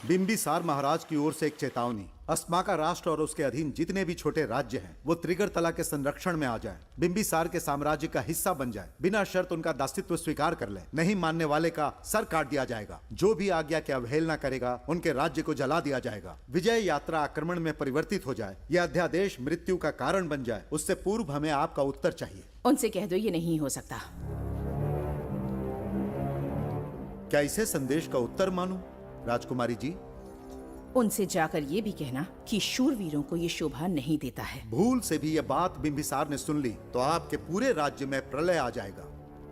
बिंबिसार महाराज की ओर से एक चेतावनी। अस्माका राष्ट्र और उसके अधीन जितने भी छोटे राज्य हैं वो त्रिगर्तला के संरक्षण में आ जाएं, बिंबिसार के साम्राज्य का हिस्सा बन जाएं, बिना शर्त उनका दासत्व स्वीकार कर लें। नहीं मानने वाले का सर काट दिया जाएगा। जो भी आज्ञा की अवहेलना करेगा उनके राज्य को जला दिया जाएगा। विजय यात्रा आक्रमण में परिवर्तित हो जाए, यह अध्यादेश मृत्यु का कारण बन जाए, उससे पूर्व हमें आपका उत्तर चाहिए। उनसे कह दो ये नहीं हो सकता। क्या इसे संदेश का उत्तर मानूं, राजकुमारी जी? उनसे जाकर ये भी कहना कि शूरवीरों को ये शोभा नहीं देता है। भूल से भी ये बात बिंबिसार ने सुन ली तो आपके पूरे राज्य में प्रलय आ जाएगा।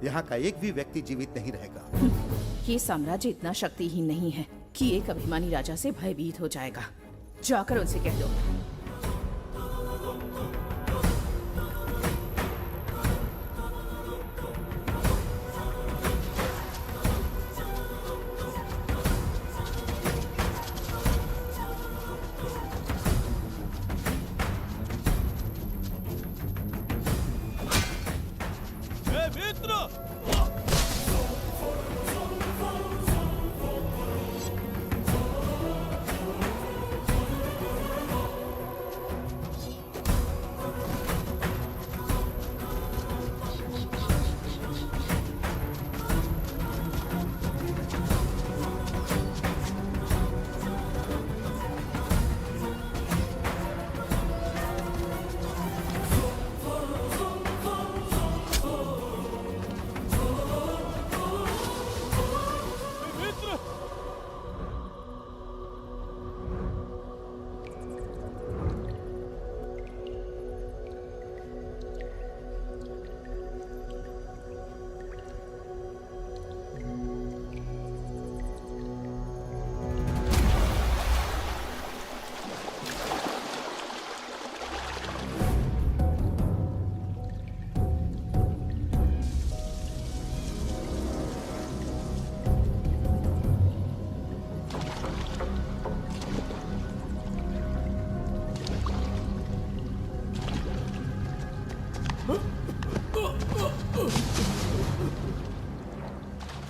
यहाँ का एक भी व्यक्ति जीवित नहीं रहेगा। ये साम्राज्य इतना शक्तिहीन नहीं है कि एक अभिमानी राजा से भयभीत हो जाएगा। जाकर उनसे कह दो।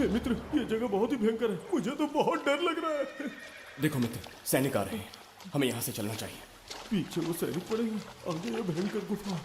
मित्र, ये जगह बहुत ही भयंकर है। मुझे तो बहुत डर लग रहा है। देखो मित्र, सैनिक आ रहे हैं। हमें यहाँ से चलना चाहिए। पीछे वो सैनिक पड़ेंगे, आगे ये भयंकर गुफा।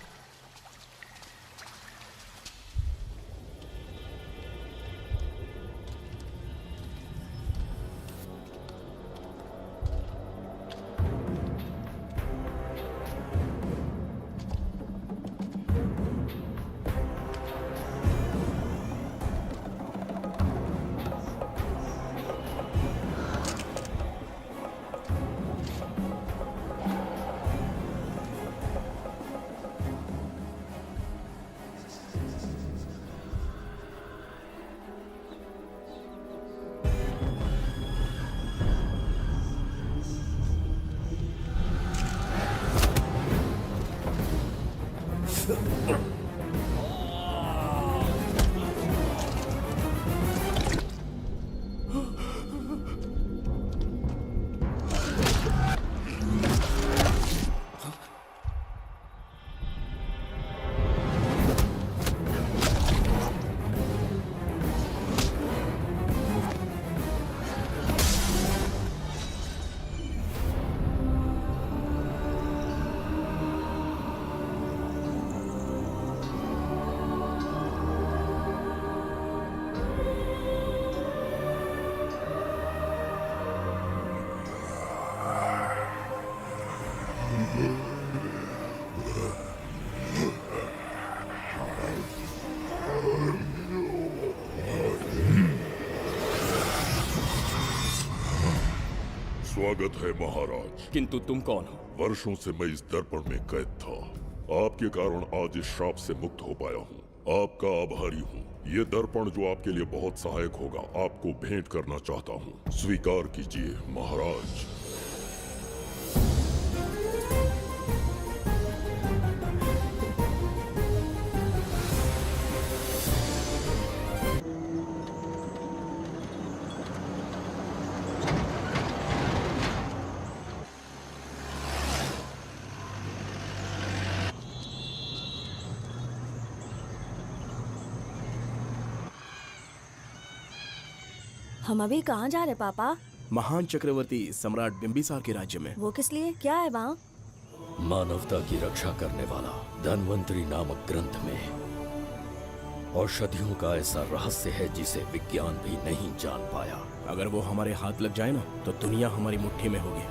स्वागत है महाराज। किंतु तुम कौन हो? वर्षों से मैं इस दर्पण में कैद था। आपके कारण आज इस श्राप से मुक्त हो पाया हूँ। आपका आभारी हूँ। ये दर्पण जो आपके लिए बहुत सहायक होगा, आपको भेंट करना चाहता हूँ। स्वीकार कीजिए महाराज। हम अभी कहाँ जा रहे पापा? महान चक्रवर्ती सम्राट बिंबिसार के राज्य में। वो किस लिए, क्या है वहाँ? मानवता की रक्षा करने वाला धन्वंतरी नामक ग्रंथ में औषधियों का ऐसा रहस्य है जिसे विज्ञान भी नहीं जान पाया। अगर वो हमारे हाथ लग जाए ना तो दुनिया हमारी मुट्ठी में होगी।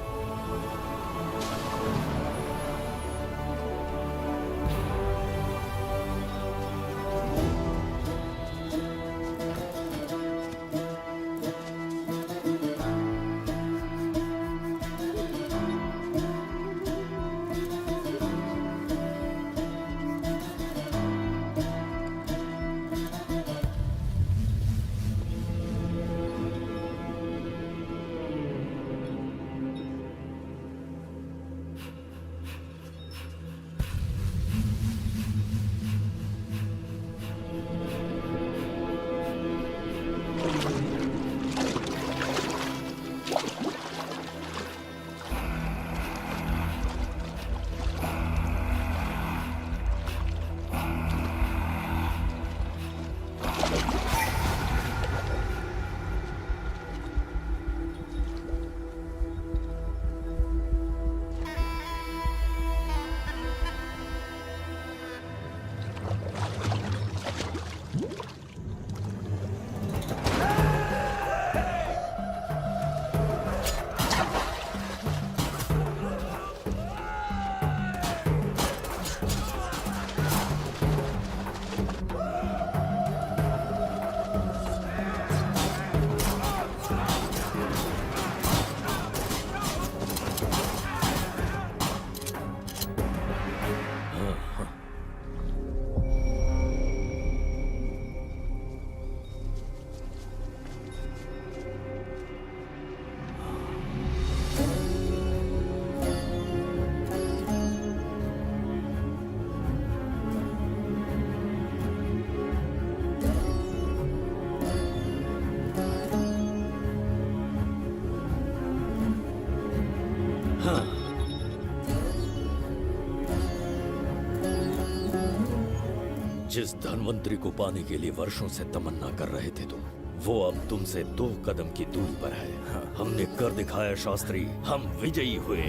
जिस धन्वंतरी को पाने के लिए वर्षों से तमन्ना कर रहे थे तुम, वो अब तुमसे 2 कदम की दूरी पर है। हमने कर दिखाया शास्त्री, हम विजयी हुए।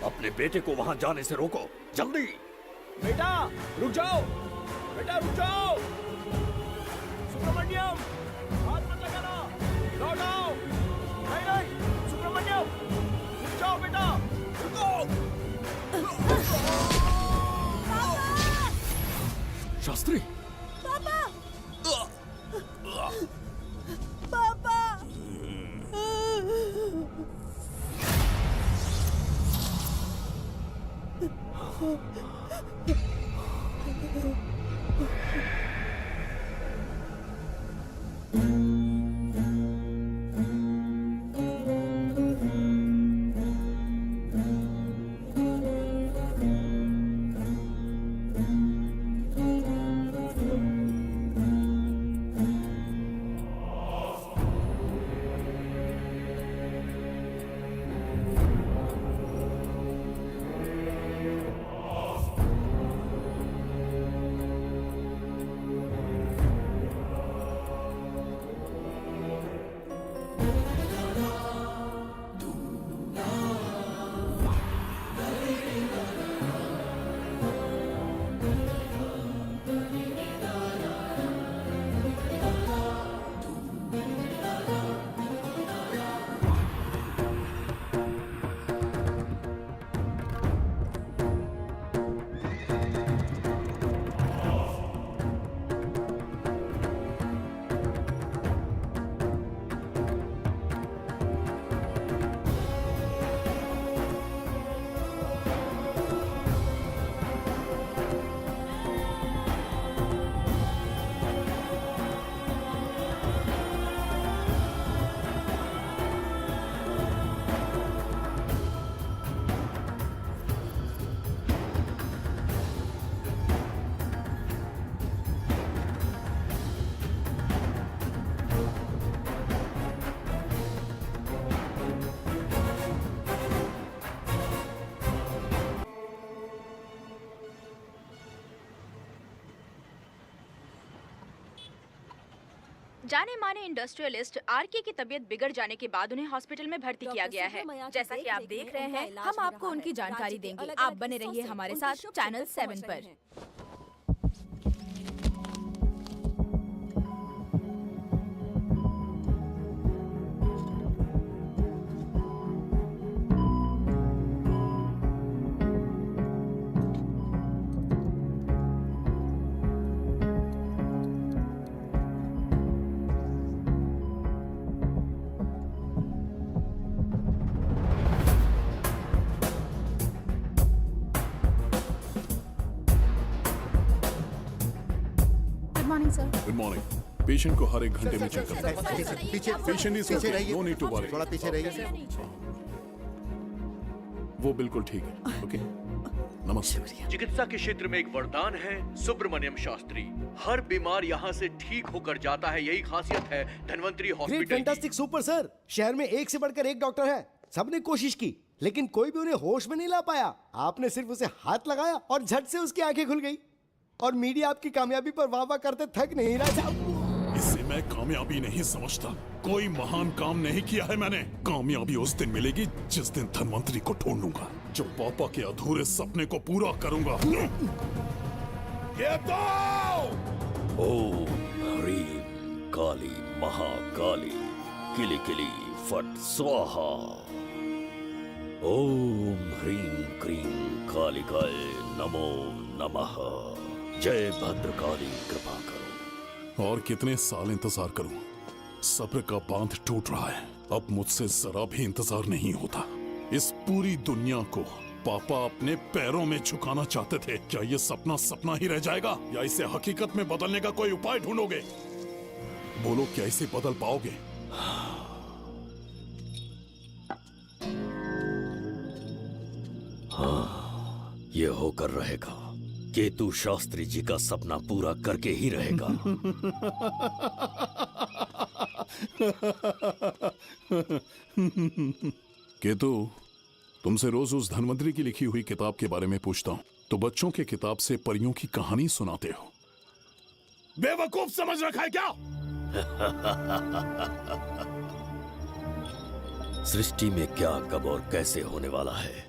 अपने बेटे को वहां जाने से रोको, जल्दी। बेटा रुक जाओ, बेटा रुक जाओ। सुब्रमण्यम, हाथ मत लगाना, लौट आओ। नहीं नहीं सुब्रमण्यम, रुक जाओ बेटा, रुको। शास्त्री, पापा! पापा! जाने माने इंडस्ट्रियलिस्ट आरके की तबीयत बिगड़ जाने के बाद उन्हें हॉस्पिटल में भर्ती किया गया है। जैसा कि आप देख रहे हैं, हम आपको उनकी जानकारी देंगे। आप बने रहिए हमारे साथ चैनल 7 पर। Good morning sir. Good morning. Patient को हर एक घंटे में चेक करना है। पीछे पेशेंट इज पीछे रहिए, नो नीड टू वरी। थोड़ा पीछे रहिए। वो बिल्कुल ठीक है। ओके, नमस्ते। चिकित्सा के क्षेत्र में एक वरदान है सुब्रमण्यम शास्त्री। हर बीमार यहाँ से ठीक होकर जाता है, यही खासियत है धन्वंतरी हॉस्पिटल की। Fantastic super sir. शहर में एक से बढ़कर एक डॉक्टर है। सबने कोशिश की लेकिन कोई भी उन्हें होश में नहीं ला पाया। आपने सिर्फ उसे हाथ लगाया और झट से उसकी आंखें खुल गई। और मीडिया आपकी कामयाबी पर वाह वाह करते थक नहीं रहा साहब। इसे मैं कामयाबी नहीं समझता। कोई महान काम नहीं किया है मैंने। कामयाबी उस दिन मिलेगी जिस दिन धन्वंतरी को ढूंढूंगा, जो पापा के अधूरे सपने को पूरा करूंगा। ये तो ओम ह्रीं काली महाकाली किली किली फट स्वाहा। ओम ह्रीं क्रीं कालिकाय नमो नमः। जय भद्रकाली कृपा करो। और कितने साल इंतजार करूं? सब्र का बांध टूट रहा है। अब मुझसे जरा भी इंतजार नहीं होता। इस पूरी दुनिया को पापा अपने पैरों में झुकाना चाहते थे। क्या ये सपना सपना ही रह जाएगा या इसे हकीकत में बदलने का कोई उपाय ढूंढोगे? बोलो, क्या इसे बदल पाओगे? हाँ, ये होकर रहेगा। केतु शास्त्री जी का सपना पूरा करके ही रहेगा। केतु, तुमसे रोज उस धन्वंतरी की लिखी हुई किताब के बारे में पूछता हूँ तो बच्चों के किताब से परियों की कहानी सुनाते हो। बेवकूफ समझ रखा है क्या? सृष्टि में क्या कब और कैसे होने वाला है,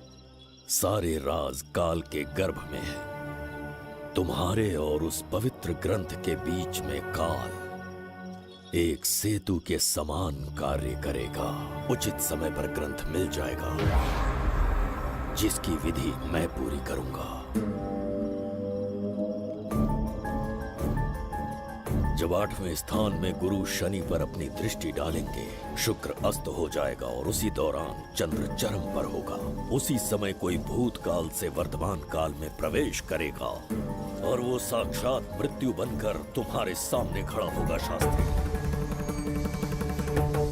सारे राज काल के गर्भ में है। तुम्हारे और उस पवित्र ग्रंथ के बीच में काल एक सेतु के समान कार्य करेगा। उचित समय पर ग्रंथ मिल जाएगा, जिसकी विधि मैं पूरी करूंगा। जब 8वें स्थान में गुरु शनि पर अपनी दृष्टि डालेंगे, शुक्र अस्त हो जाएगा और उसी दौरान चंद्र चरम पर होगा। उसी समय कोई भूतकाल से वर्तमान काल में प्रवेश करेगा और वो साक्षात मृत्यु बनकर तुम्हारे सामने खड़ा होगा। शास्त्री,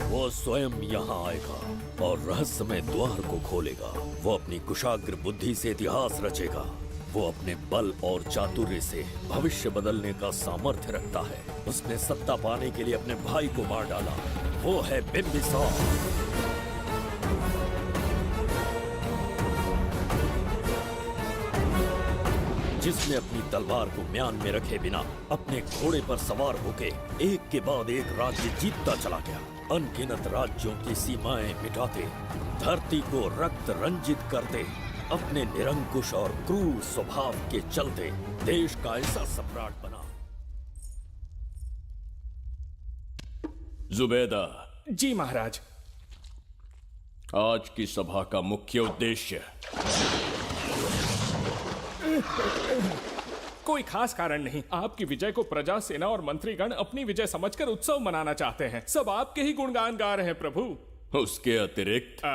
वो स्वयं यहाँ आएगा और रहस्यमय द्वार को खोलेगा। वो अपनी कुशाग्र बुद्धि से इतिहास रचेगा। वो अपने बल और चातुर्य से भविष्य बदलने का सामर्थ्य रखता है। उसने सत्ता पाने के लिए अपने भाई को मार डाला। वो है बिंबिसार। जिसने अपनी तलवार को म्यान में रखे बिना अपने घोड़े पर सवार होके एक के बाद एक राज्य जीतता चला गया। अनगिनत राज्यों की सीमाएं मिटाते, धरती को रक्त रंजित करते, अपने निरंकुश और क्रूर स्वभाव के चलते देश का ऐसा सम्राट बना। जुबैदा। जी महाराज। आज की सभा का मुख्य उद्देश्य कोई खास कारण नहीं। आपकी विजय को प्रजा, सेना और मंत्रीगण अपनी विजय समझकर उत्सव मनाना चाहते हैं। सब आपके ही गुणगान गा रहे हैं प्रभु। उसके अतिरिक्त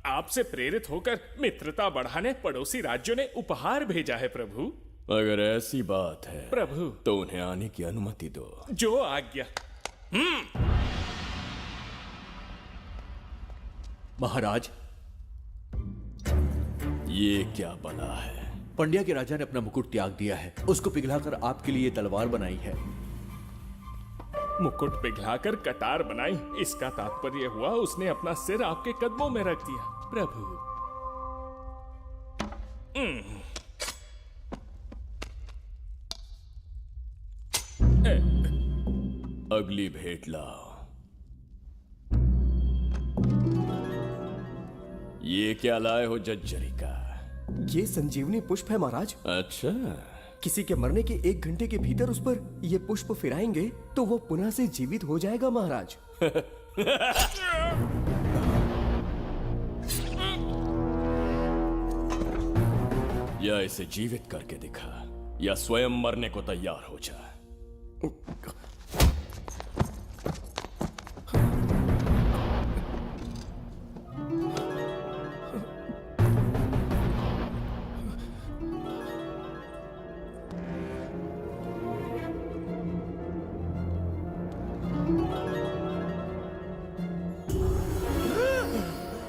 आपसे प्रेरित होकर मित्रता बढ़ाने पड़ोसी राज्यों ने उपहार भेजा है प्रभु। अगर ऐसी बात है प्रभु तो उन्हें आने की अनुमति दो। जो आज्ञा। महाराज, ये क्या बना है? पंड्या के राजा ने अपना मुकुट त्याग दिया है। उसको पिघलाकर आपके लिए तलवार बनाई है। मुकुट पिघलाकर कटार बनाई, इसका तात्पर्य हुआ उसने अपना सिर आपके कदमों में रख दिया प्रभु। अगली भेंट लाओ। ये क्या लाए हो जज्जरी का? ये संजीवनी पुष्प है महाराज। अच्छा, किसी के मरने के 1 घंटे के भीतर उस पर ये पुष्प फिराएंगे तो वो पुनः से जीवित हो जाएगा महाराज। या इसे जीवित करके दिखा या स्वयं मरने को तैयार हो जा।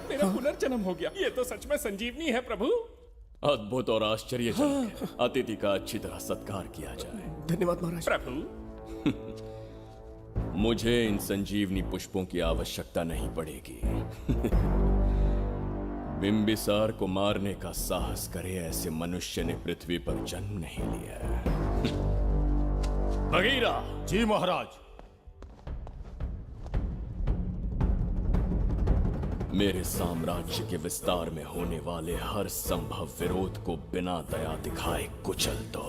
मेरा पुनर्जन्म हो गया। ये तो सच में संजीवनी है प्रभु। अद्भुत और आश्चर्यजनक। अतिथि का अच्छी तरह सत्कार किया जाए। धन्यवाद महाराज। प्रभु, मुझे इन संजीवनी पुष्पों की आवश्यकता नहीं पड़ेगी। बिंबिसार को मारने का साहस करे ऐसे मनुष्य ने पृथ्वी पर जन्म नहीं लिया। बगीरा। जी महाराज। मेरे साम्राज्य के विस्तार में होने वाले हर संभव विरोध को बिना दया दिखाए कुचल दो।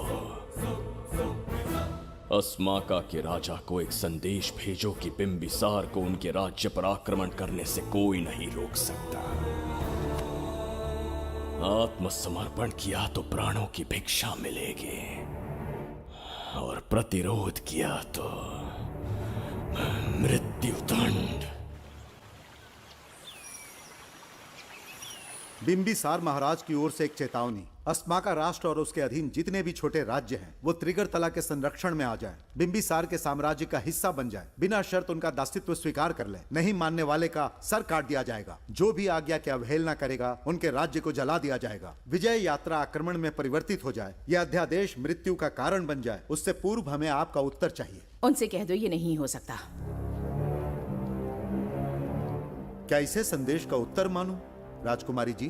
अस्माका के राजा को एक संदेश भेजो कि बिंबिसार को उनके राज्य पर आक्रमण करने से कोई नहीं रोक सकता। आत्मसमर्पण किया तो प्राणों की भिक्षा मिलेगी और प्रतिरोध किया तो मृत्युदंड। बिंबिसार महाराज की ओर से एक चेतावनी। अस्माका राष्ट्र और उसके अधीन जितने भी छोटे राज्य हैं वो त्रिगर्तला के संरक्षण में आ जाएं, बिंबिसार के साम्राज्य का हिस्सा बन जाएं, बिना शर्त उनका दासत्व स्वीकार कर लें। नहीं मानने वाले का सर काट दिया जाएगा। जो भी आज्ञा की अवहेलना करेगा उनके राज्य को जला दिया जाएगा। विजय यात्रा आक्रमण में परिवर्तित हो जाए, यह अध्यादेश मृत्यु का कारण बन जाए, उससे पूर्व हमें आपका उत्तर चाहिए। उनसे कह दो ये नहीं हो सकता। क्या इसे संदेश का उत्तर मानूं? राजकुमारी जी,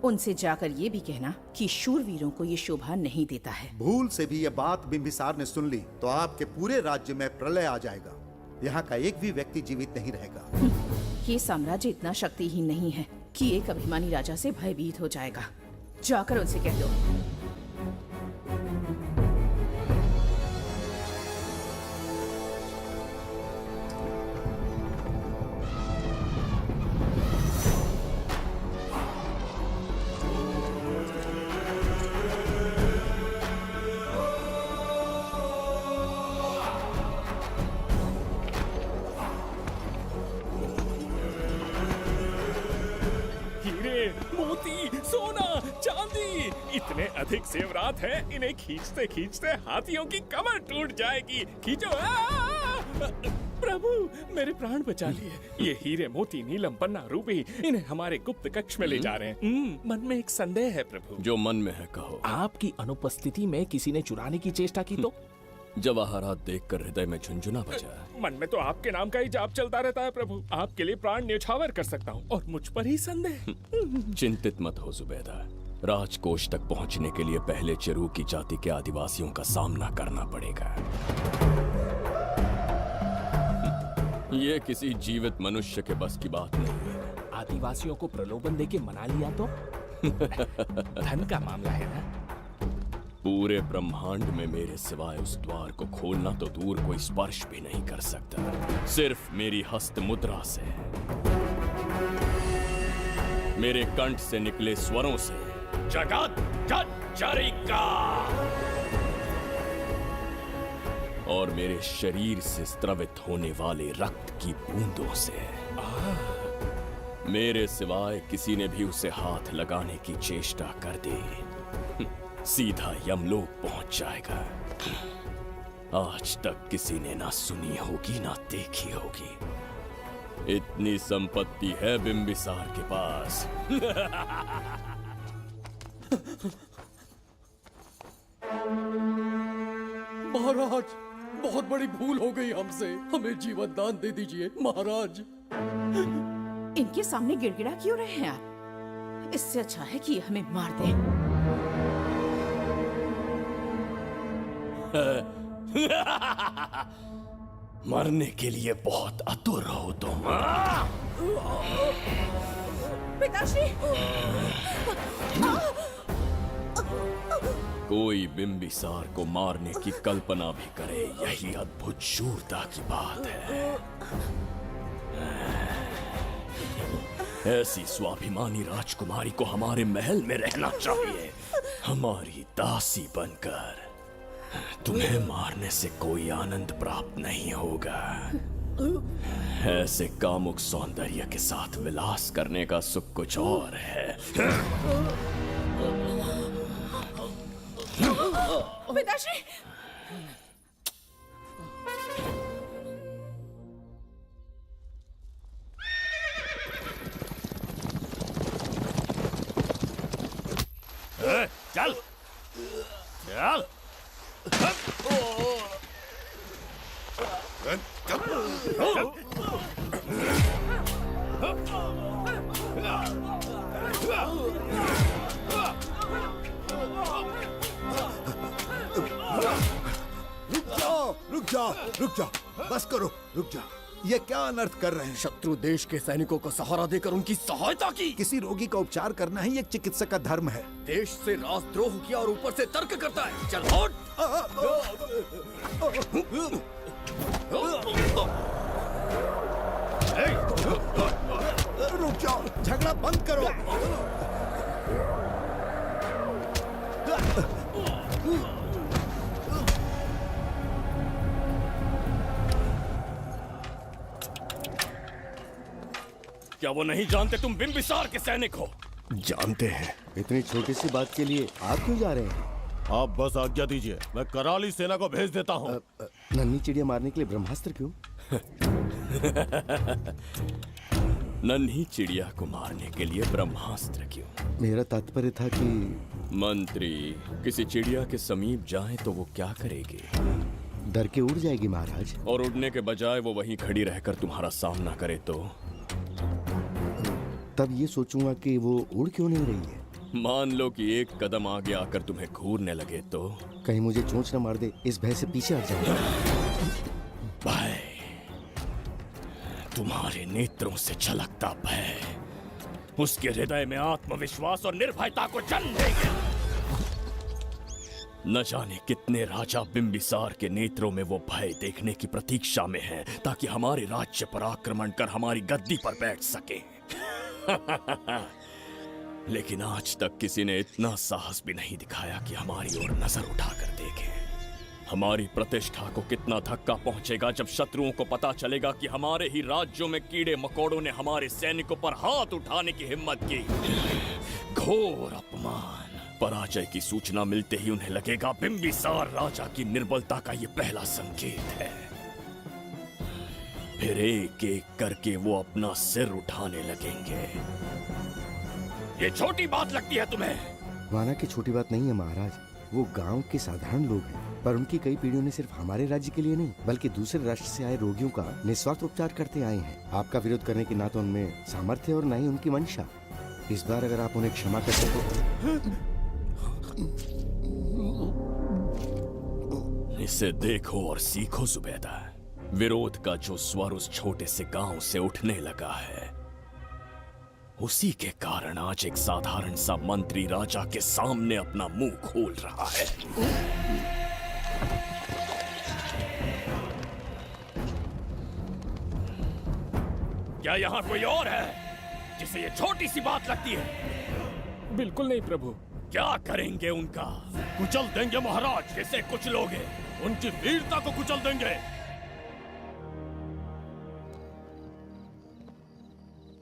उनसे जाकर ये भी कहना कि शूरवीरों को ये शोभा नहीं देता है। भूल से भी ये बात बिंबिसार ने सुन ली तो आपके पूरे राज्य में प्रलय आ जाएगा। यहाँ का एक भी व्यक्ति जीवित नहीं रहेगा। ये साम्राज्य इतना शक्तिहीन नहीं है कि एक अभिमानी राजा से भयभीत हो जाएगा। जाकर उनसे कह दो। सोना, चांदी, इतने अधिक जेवरात हैं, इन्हें खींचते खींचते हाथियों की कमर टूट जाएगी। खींचो। प्रभु, मेरे प्राण बचा लिए। ये हीरे, मोती, नीलम, पन्ना, रूबी, इन्हें हमारे गुप्त कक्ष में ले जा रहे हैं। मन में एक संदेह है प्रभु। जो मन में है कहो। आपकी अनुपस्थिति में किसी ने चुराने की चेष्टा की तो? जवाहरात देखकर हृदय में झुंझुना बजा। मन में तो आपके नाम का ही जाप चलता रहता है प्रभु। आपके लिए प्राण न्यौछावर कर सकता हूँ और मुझ पर ही संदेह। चिंतित मत हो जुबैदा। राजकोष तक पहुँचने के लिए पहले चिरूकी जाति के आदिवासियों का सामना करना पड़ेगा। ये किसी जीवित मनुष्य के बस की बात नहीं है। आदिवासियों को प्रलोभन देके मना लिया तो? धन का मामला है ना। पूरे ब्रह्मांड में मेरे सिवाय उस द्वार को खोलना तो दूर कोई स्पर्श भी नहीं कर सकता। सिर्फ मेरी हस्त मुद्रा से, मेरे कंठ से निकले स्वरों से जगत जज्जरिका और मेरे शरीर से स्त्रवित होने वाले रक्त की बूंदों से। मेरे सिवाय किसी ने भी उसे हाथ लगाने की चेष्टा कर दी, सीधा यमलोक पहुंच जाएगा। आज तक किसी ने ना सुनी होगी ना देखी होगी। इतनी संपत्ति है बिंबिसार के पास। महाराज, बहुत बड़ी भूल हो गई हमसे। हमें जीवन दान दे दीजिए महाराज। इनके सामने गिड़गिड़ा क्यों रहे हैं आप? इससे अच्छा है कि हमें मार दें। मरने के लिए बहुत आतुर हो तुम। पिताश्री! कोई बिंबिसार को मारने की कल्पना भी करे, यही अद्भुत शूरता की बात है। ऐसी स्वाभिमानी राजकुमारी को हमारे महल में रहना चाहिए, हमारी दासी बनकर। तुम्हें मारने से कोई आनंद प्राप्त नहीं होगा। ऐसे कामुक सौंदर्य के साथ विलास करने का सुख कुछ और है। पिताश्री! चल चल। रुक जाओ, बस करो, रुक जाओ। ये क्या अनर्थ कर रहे हैं? शत्रु देश के सैनिकों को सहारा देकर उनकी सहायता की। किसी रोगी का उपचार करना ही एक चिकित्सक का धर्म है। देश से राजद्रोह किया और ऊपर से तर्क करता है। चल हट। रुक जाओ, झगड़ा बंद करो। क्या वो नहीं जानते तुम बिंबिसार के सैनिक हो? जानते हैं। इतनी छोटी सी बात के लिए आप क्यों जा रहे हैं? आप बस आज्ञा दीजिए, मैं कराली सेना को भेज देता हूँ। नन्ही चिड़िया मारने के लिए ब्रह्मास्त्र क्यों? नन्ही चिड़िया को मारने के लिए ब्रह्मास्त्र क्यों? मेरा तात्पर्य था कि मंत्री, किसी चिड़िया के समीप जाएं तो वो क्या करेगी? डर के उड़ जाएगी महाराज। और उड़ने के बजाय वो वहीं खड़ी रहकर तुम्हारा सामना करे तो? तब ये सोचूंगा कि वो उड़ क्यों नहीं रही है। मान लो कि एक कदम आगे आकर तुम्हें घूरने लगे तो? कहीं मुझे चोंच न मार दे, इस भय से पीछे हट जाऊंगा। भय, तुम्हारे नेत्रों से झलकता भय उसके हृदय में आत्मविश्वास और निर्भयता को जन्म देगा। न जाने कितने राजा बिंबिसार के नेत्रों में वो भय देखने की प्रतीक्षा में हैं, ताकि हमारे राज्य पर आक्रमण कर हमारी गद्दी पर बैठ सके। लेकिन आज तक किसी ने इतना साहस भी नहीं दिखाया कि हमारी ओर नजर उठाकर देखे। हमारी प्रतिष्ठा को कितना धक्का पहुंचेगा जब शत्रुओं को पता चलेगा कि हमारे ही राज्यों में कीड़े मकोड़ों ने हमारे सैनिकों पर हाथ उठाने की हिम्मत की। घोर अपमान। पराजय की सूचना मिलते ही उन्हें लगेगा बिंबिसार राजा की निर्बलता का ये पहला संकेत है। फिर एक एक करके वो अपना सिर उठाने लगेंगे। ये छोटी बात लगती है तुम्हें? माना कि छोटी बात नहीं है महाराज। वो गांव के साधारण लोग हैं, पर उनकी कई पीढ़ियों ने सिर्फ हमारे राज्य के लिए नहीं बल्कि दूसरे राष्ट्र से आए रोगियों का निस्वार्थ उपचार करते आए हैं। आपका विरोध करने की ना तो उनमें सामर्थ्य और ना ही उनकी मंशा। इस बार अगर आप उन्हें क्षमा करते तो। इसे देखो और सीखो जुबैदा। विरोध का जो स्वर उस छोटे से गांव से उठने लगा है, उसी के कारण आज एक साधारण सा मंत्री राजा के सामने अपना मुंह खोल रहा है। क्या यहाँ कोई और है जिसे ये छोटी सी बात लगती है? बिल्कुल नहीं प्रभु। क्या करेंगे उनका? कुचल देंगे महाराज। किसे कुचलोगे? उनकी वीरता को कुचल देंगे।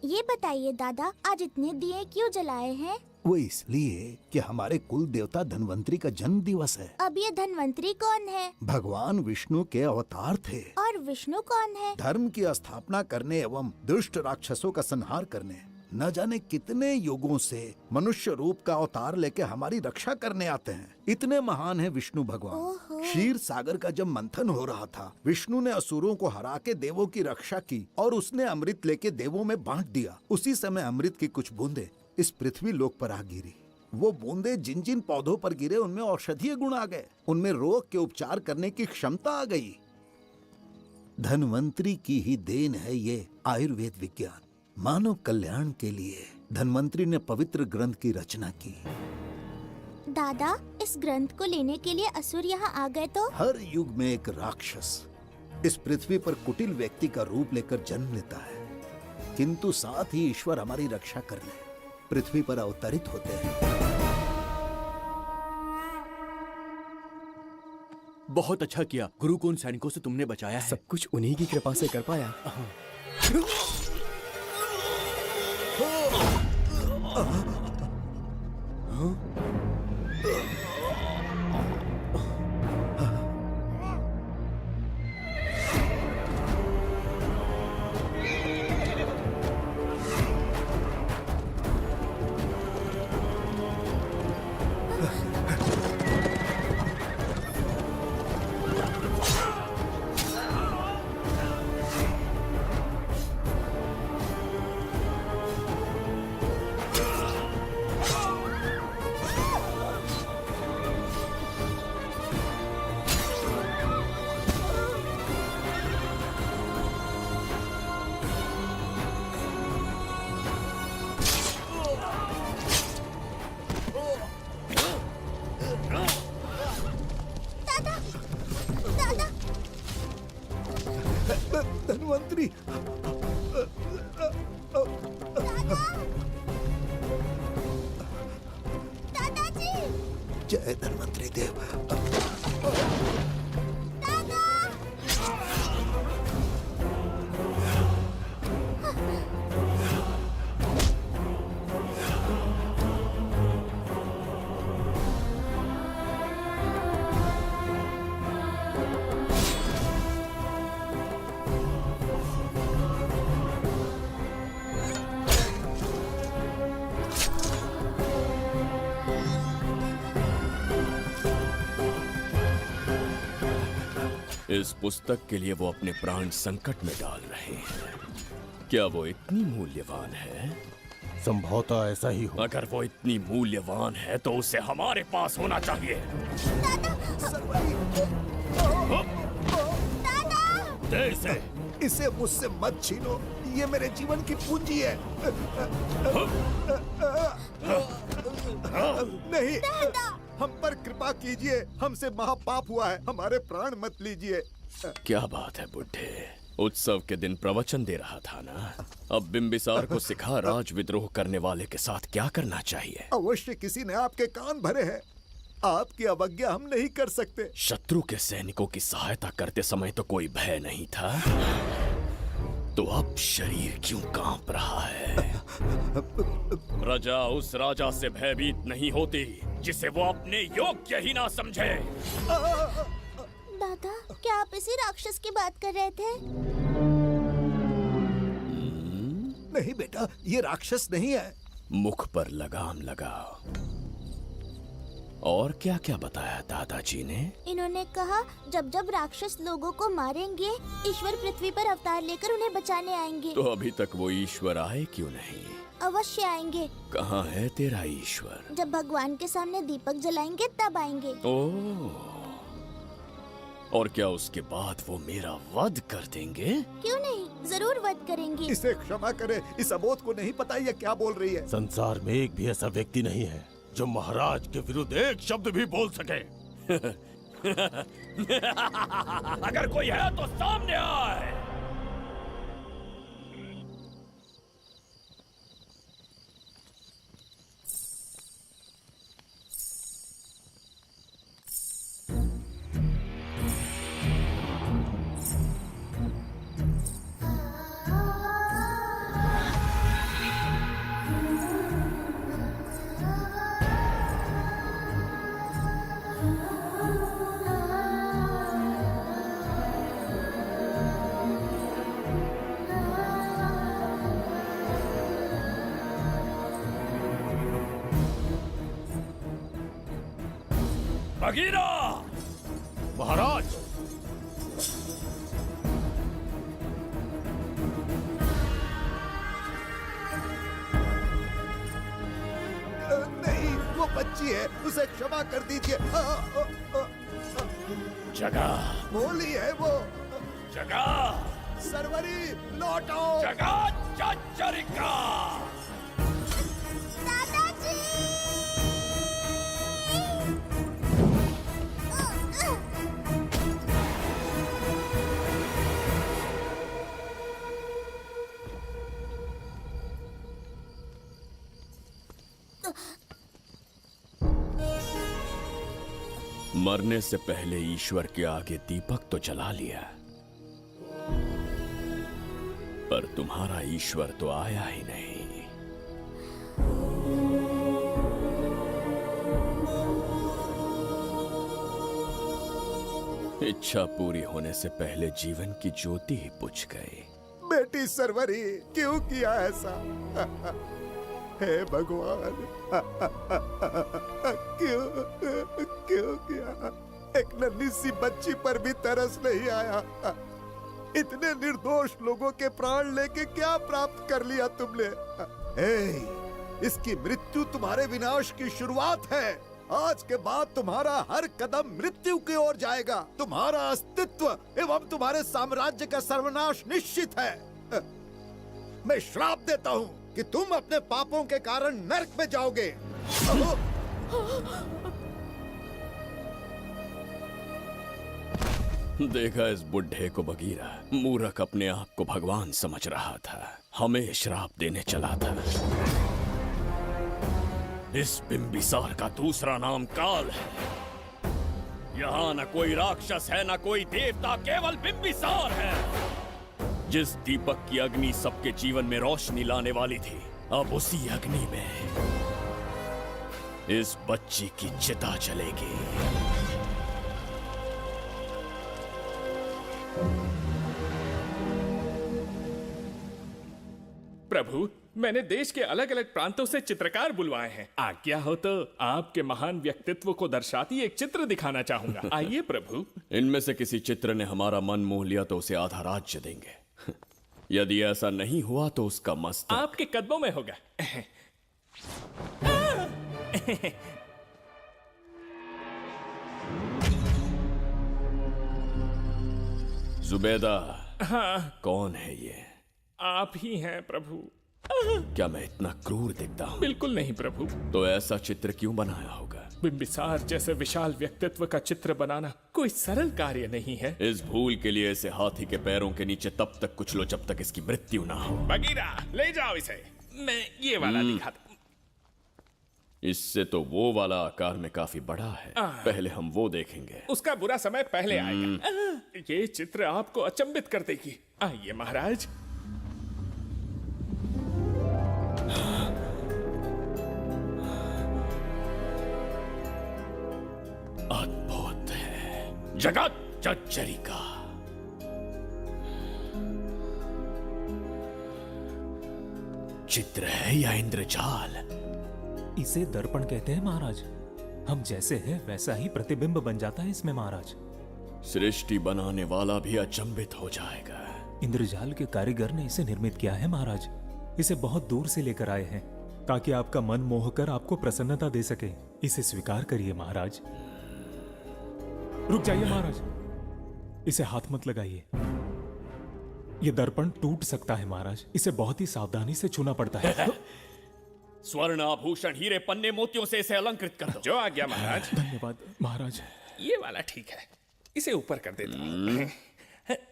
ये बताइए दादा, आज इतने दिए क्यों जलाए हैं? वो इसलिए कि हमारे कुल देवता धन्वंतरी का जन्म दिवस है। अब ये धन्वंतरी कौन है? भगवान विष्णु के अवतार थे। और विष्णु कौन है? धर्म की स्थापना करने एवं दुष्ट राक्षसों का संहार करने न जाने कितने युगों से मनुष्य रूप का अवतार लेके हमारी रक्षा करने आते हैं। इतने महान है विष्णु भगवान। क्षीर सागर का जब मंथन हो रहा था, विष्णु ने असुरों को हरा के देवों की रक्षा की और उसने अमृत लेके देवों में बांट दिया। उसी समय अमृत की कुछ बूंदे इस पृथ्वी लोक पर आ गिरी। वो बूंदे जिन जिन पौधों पर गिरे उनमें औषधीय गुण आ गए, उनमें रोग के उपचार करने की क्षमता आ गई। धन्वंतरी की ही देन है ये आयुर्वेद विज्ञान। मानव कल्याण के लिए धन्वंतरी ने पवित्र ग्रंथ की रचना की। दादा, इस ग्रंथ को लेने के लिए असुर यहाँ आ गए तो? हर युग में एक राक्षस इस पृथ्वी पर कुटिल व्यक्ति का रूप लेकर जन्म लेता है, किंतु साथ ही ईश्वर हमारी रक्षा करने पृथ्वी पर अवतरित होते हैं। बहुत अच्छा किया गुरु को उन सैनिकों से तुमने बचाया है। सब कुछ उन्हीं की कृपा से कर पाया। धन्वंतरी, दादाजी! जय धन्वंतरी देव। इस पुस्तक के लिए वो अपने प्राण संकट में डाल रहे हैं। क्या वो इतनी मूल्यवान है? संभवतः ऐसा ही हो। अगर वो इतनी मूल्यवान है तो उसे हमारे पास होना चाहिए। दे इसे। इसे मुझसे मत छीनो, ये मेरे जीवन की पूंजी है। नहीं, हम पर कृपा कीजिए, हमसे महापाप हुआ है, हमारे प्राण मत लीजिए। क्या बात है बुड्ढे, उत्सव के दिन प्रवचन दे रहा था ना। अब बिंबिसार को सिखा राज विद्रोह करने वाले के साथ क्या करना चाहिए। अवश्य किसी ने आपके कान भरे हैं, आपकी अवज्ञा हम नहीं कर सकते। शत्रु के सैनिकों की सहायता करते समय तो कोई भय नहीं था, तो अब शरीर क्यों कांप रहा है? प्रजा उस राजा से भयभीत नहीं होती जिसे वो अपने योग्य ही ना समझे। दादा, क्या आप इसी राक्षस की बात कर रहे थे? नहीं बेटा, ये राक्षस नहीं है। मुख पर लगाम लगाओ। और क्या क्या बताया दादाजी ने? इन्होंने कहा जब जब राक्षस लोगों को मारेंगे, ईश्वर पृथ्वी पर अवतार लेकर उन्हें बचाने आएंगे। तो अभी तक वो ईश्वर आए क्यों नहीं? अवश्य आएंगे। कहाँ है तेरा ईश्वर? जब भगवान के सामने दीपक जलाएंगे तब आएंगे। ओह, और क्या उसके बाद वो मेरा वध कर देंगे? क्यों नहीं, जरूर वध करेंगे। इसे क्षमा करे, इस अबोध को नहीं पता ये क्या बोल रही है। संसार में एक भी ऐसा व्यक्ति नहीं है जो महाराज के विरुद्ध एक शब्द भी बोल सके। अगर कोई है तो सामने आए। बगीरा! महाराज! नहीं, वो बच्ची है, उसे क्षमा कर दीजिए। जगह भोली है वो, जगह सरवरी लौटो। जगह चचरिका। दादाजी। मरने से पहले ईश्वर के आगे दीपक तो जला लिया, पर तुम्हारा ईश्वर तो आया ही नहीं। इच्छा पूरी होने से पहले जीवन की ज्योति ही बुझ गई। बेटी सरवरी, क्यों किया ऐसा? हे भगवान, क्यों किया? एक नन्ही सी बच्ची पर भी तरस नहीं आया। इतने निर्दोष लोगों के प्राण लेके क्या प्राप्त कर लिया तुमने? इसकी मृत्यु तुम्हारे विनाश की शुरुआत है। आज के बाद तुम्हारा हर कदम मृत्यु की ओर जाएगा। तुम्हारा अस्तित्व एवं तुम्हारे साम्राज्य का सर्वनाश निश्चित है। मैं श्राप देता हूँ कि तुम अपने पापों के कारण नरक में जाओगे। देखा इस बुढ़े को बगीरा, मूर्ख अपने आप को भगवान समझ रहा था, हमें श्राप देने चला था। इस बिंबिसार का दूसरा नाम काल है। यहाँ न कोई राक्षस है, न कोई देवता, केवल बिंबिसार है। जिस दीपक की अग्नि सबके जीवन में रोशनी लाने वाली थी, अब उसी अग्नि में इस बच्ची की चिता जलेगी। प्रभु, मैंने देश के अलग अलग प्रांतों से चित्रकार बुलवाए हैं। आज्ञा हो तो आपके महान व्यक्तित्व को दर्शाती एक चित्र दिखाना चाहूंगा। आइए प्रभु। इनमें से किसी चित्र ने हमारा मन मोह लिया तो उसे आधा राज्य देंगे। यदि ऐसा नहीं हुआ तो उसका मस्तक आपके कदमों में होगा। जुबेदा। हाँ। कौन है ये? आप ही हैं प्रभु। क्या मैं इतना क्रूर दिखता हूँ? बिल्कुल नहीं प्रभु। तो ऐसा चित्र क्यों बनाया होगा? बिंबिसार जैसे विशाल व्यक्तित्व का चित्र बनाना कोई सरल कार्य नहीं है। इस भूल के लिए इसे हाथी के पैरों के नीचे तब तक कुचलो जब तक इसकी मृत्यु ना हो। बगीरा, ले जाओ इसे। मैं ये वाला दिखाता। इससे तो वो वाला आकार में काफी बड़ा है। पहले हम वो देखेंगे। उसका बुरा समय पहले आएगा। ये चित्र आपको अचंभित कर देगी। आइए महाराज। अद्भुत है। जगत चचरिका। चित्र है या इंद्रजाल? इसे दर्पण कहते हैं महाराज। हम जैसे हैं वैसा ही प्रतिबिंब बन जाता है इसमें महाराज। सृष्टि बनाने वाला भी अचंभित हो जाएगा। इंद्रजाल के कारीगर ने इसे निर्मित किया है महाराज। इसे बहुत दूर से लेकर आए हैं ताकि आपका मन मोह कर आपको प्रसन्नता दे सके। इसे स्वीकार करिए महाराज। रुक जाइए महाराज, इसे हाथ मत लगाइए। यह दर्पण टूट सकता है महाराज। इसे बहुत ही सावधानी से छूना पड़ता है। स्वर्ण आभूषण हीरे पन्ने मोतियों से इसे अलंकृत कर दो। जो आ गया महाराज। धन्यवाद महाराज। ये वाला ठीक है, इसे ऊपर कर देता हूं।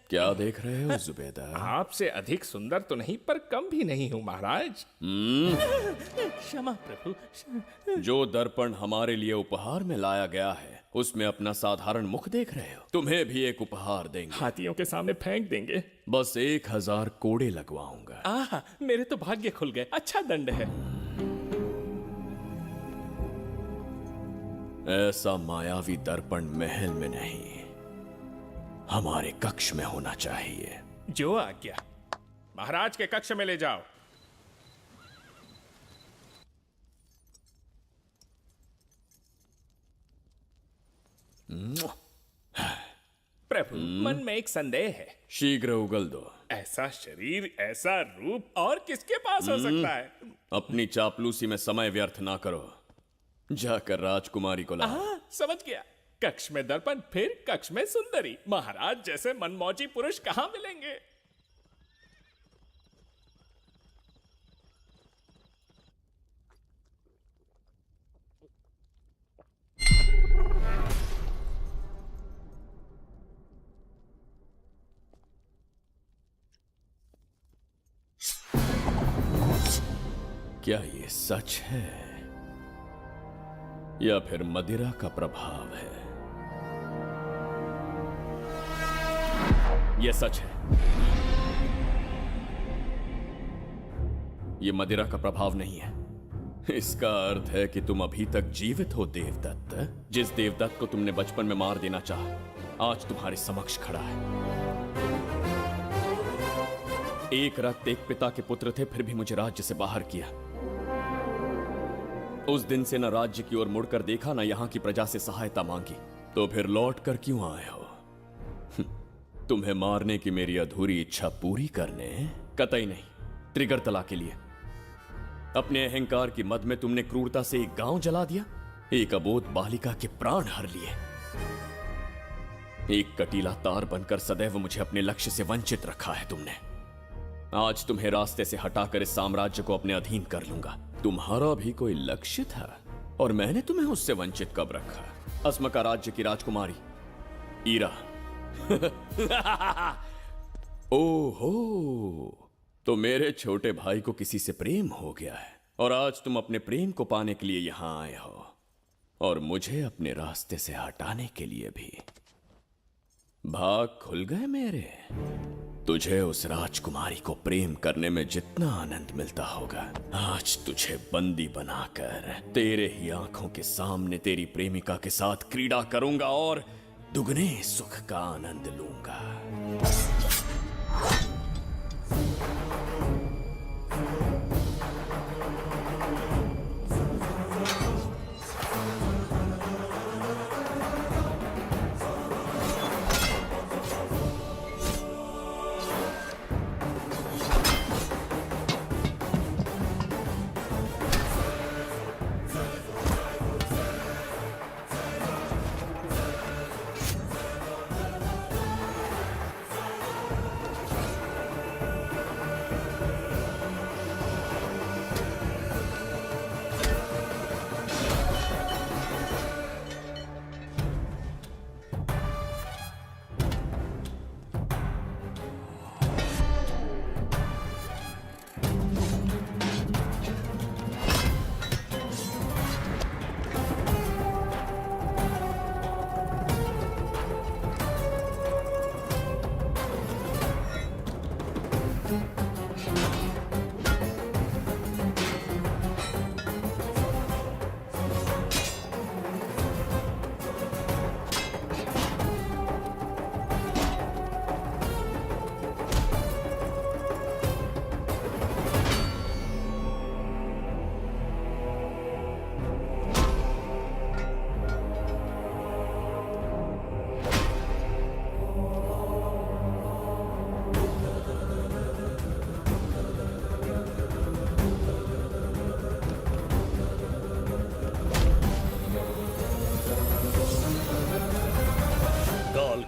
क्या देख रहे हो जुबेदा? आपसे अधिक सुंदर तो नहीं पर कम भी नहीं हूं महाराज। क्षमा प्रभु। जो दर्पण हमारे लिए उपहार में लाया गया है उसमें अपना साधारण मुख देख रहे हो? तुम्हें भी एक उपहार देंगे। हाथियों के सामने फेंक देंगे। बस 1000 कोड़े लगवाऊंगा। आह, मेरे तो भाग्य खुल गए। अच्छा दंड है। ऐसा मायावी दर्पण महल में नहीं, हमारे कक्ष में होना चाहिए। जो आज्ञा। महाराज के कक्ष में ले जाओ। प्रभु, मन में एक संदेह है। शीघ्र उगल दो। ऐसा शरीर, ऐसा रूप और किसके पास हो सकता है? अपनी चापलूसी में समय व्यर्थ ना करो। जाकर राजकुमारी को लाओ। समझ गया। कक्ष में दर्पण, फिर कक्ष में सुंदरी। महाराज जैसे मनमौजी पुरुष कहाँ मिलेंगे? क्या ये सच है या फिर मदिरा का प्रभाव है? ये सच है। ये मदिरा का प्रभाव नहीं है। इसका अर्थ है कि तुम अभी तक जीवित हो देवदत्त। जिस देवदत्त को तुमने बचपन में मार देना चाहा, आज तुम्हारे समक्ष खड़ा है। एक रक्त एक पिता के पुत्र थे, फिर भी मुझे राज्य से बाहर किया। उस दिन से न राज्य की ओर मुड़कर देखा, न यहां की प्रजा से सहायता मांगी। तो फिर लौट कर क्यों आए हो? तुम्हें मारने की मेरी अधूरी इच्छा पूरी करने? कतई नहीं, त्रिगर्तला के लिए। अपने अहंकार की मद में तुमने क्रूरता से एक गांव जला दिया, एक अबोध बालिका के प्राण हर लिए। एक कटीला तार बनकर सदैव मुझे अपने लक्ष्य से वंचित रखा है तुमने। आज तुम्हें रास्ते से हटाकर इस साम्राज्य को अपने अधीन कर लूंगा। तुम्हारा भी कोई लक्ष्य था और मैंने तुम्हें उससे वंचित कब रखा? अस्मका राज्य की राजकुमारी ईरा। ओहो, तो मेरे छोटे भाई को किसी से प्रेम हो गया है और आज तुम अपने प्रेम को पाने के लिए यहां आए हो और मुझे अपने रास्ते से हटाने के लिए भी। भाग खुल गए मेरे। तुझे उस राजकुमारी को प्रेम करने में जितना आनंद मिलता होगा, आज तुझे बंदी बनाकर तेरे ही आंखों के सामने तेरी प्रेमिका के साथ क्रीड़ा करूंगा और दुगने सुख का आनंद लूंगा।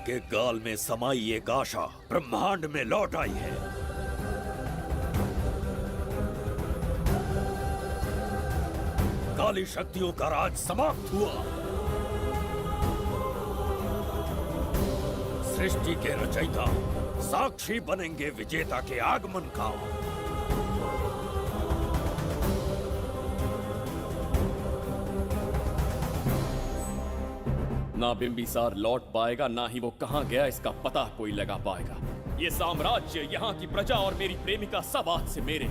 के गाल में समाई एक आशा ब्रह्मांड में लौट आई है। काली शक्तियों का राज समाप्त हुआ। सृष्टि के रचयिता साक्षी बनेंगे विजेता के आगमन का। ना बिंबिसार लौट पाएगा, ना ही वो कहां गया इसका पता कोई लगा पाएगा। ये साम्राज्य, यहाँ की प्रजा और मेरी प्रेमिका सब आज से मेरे।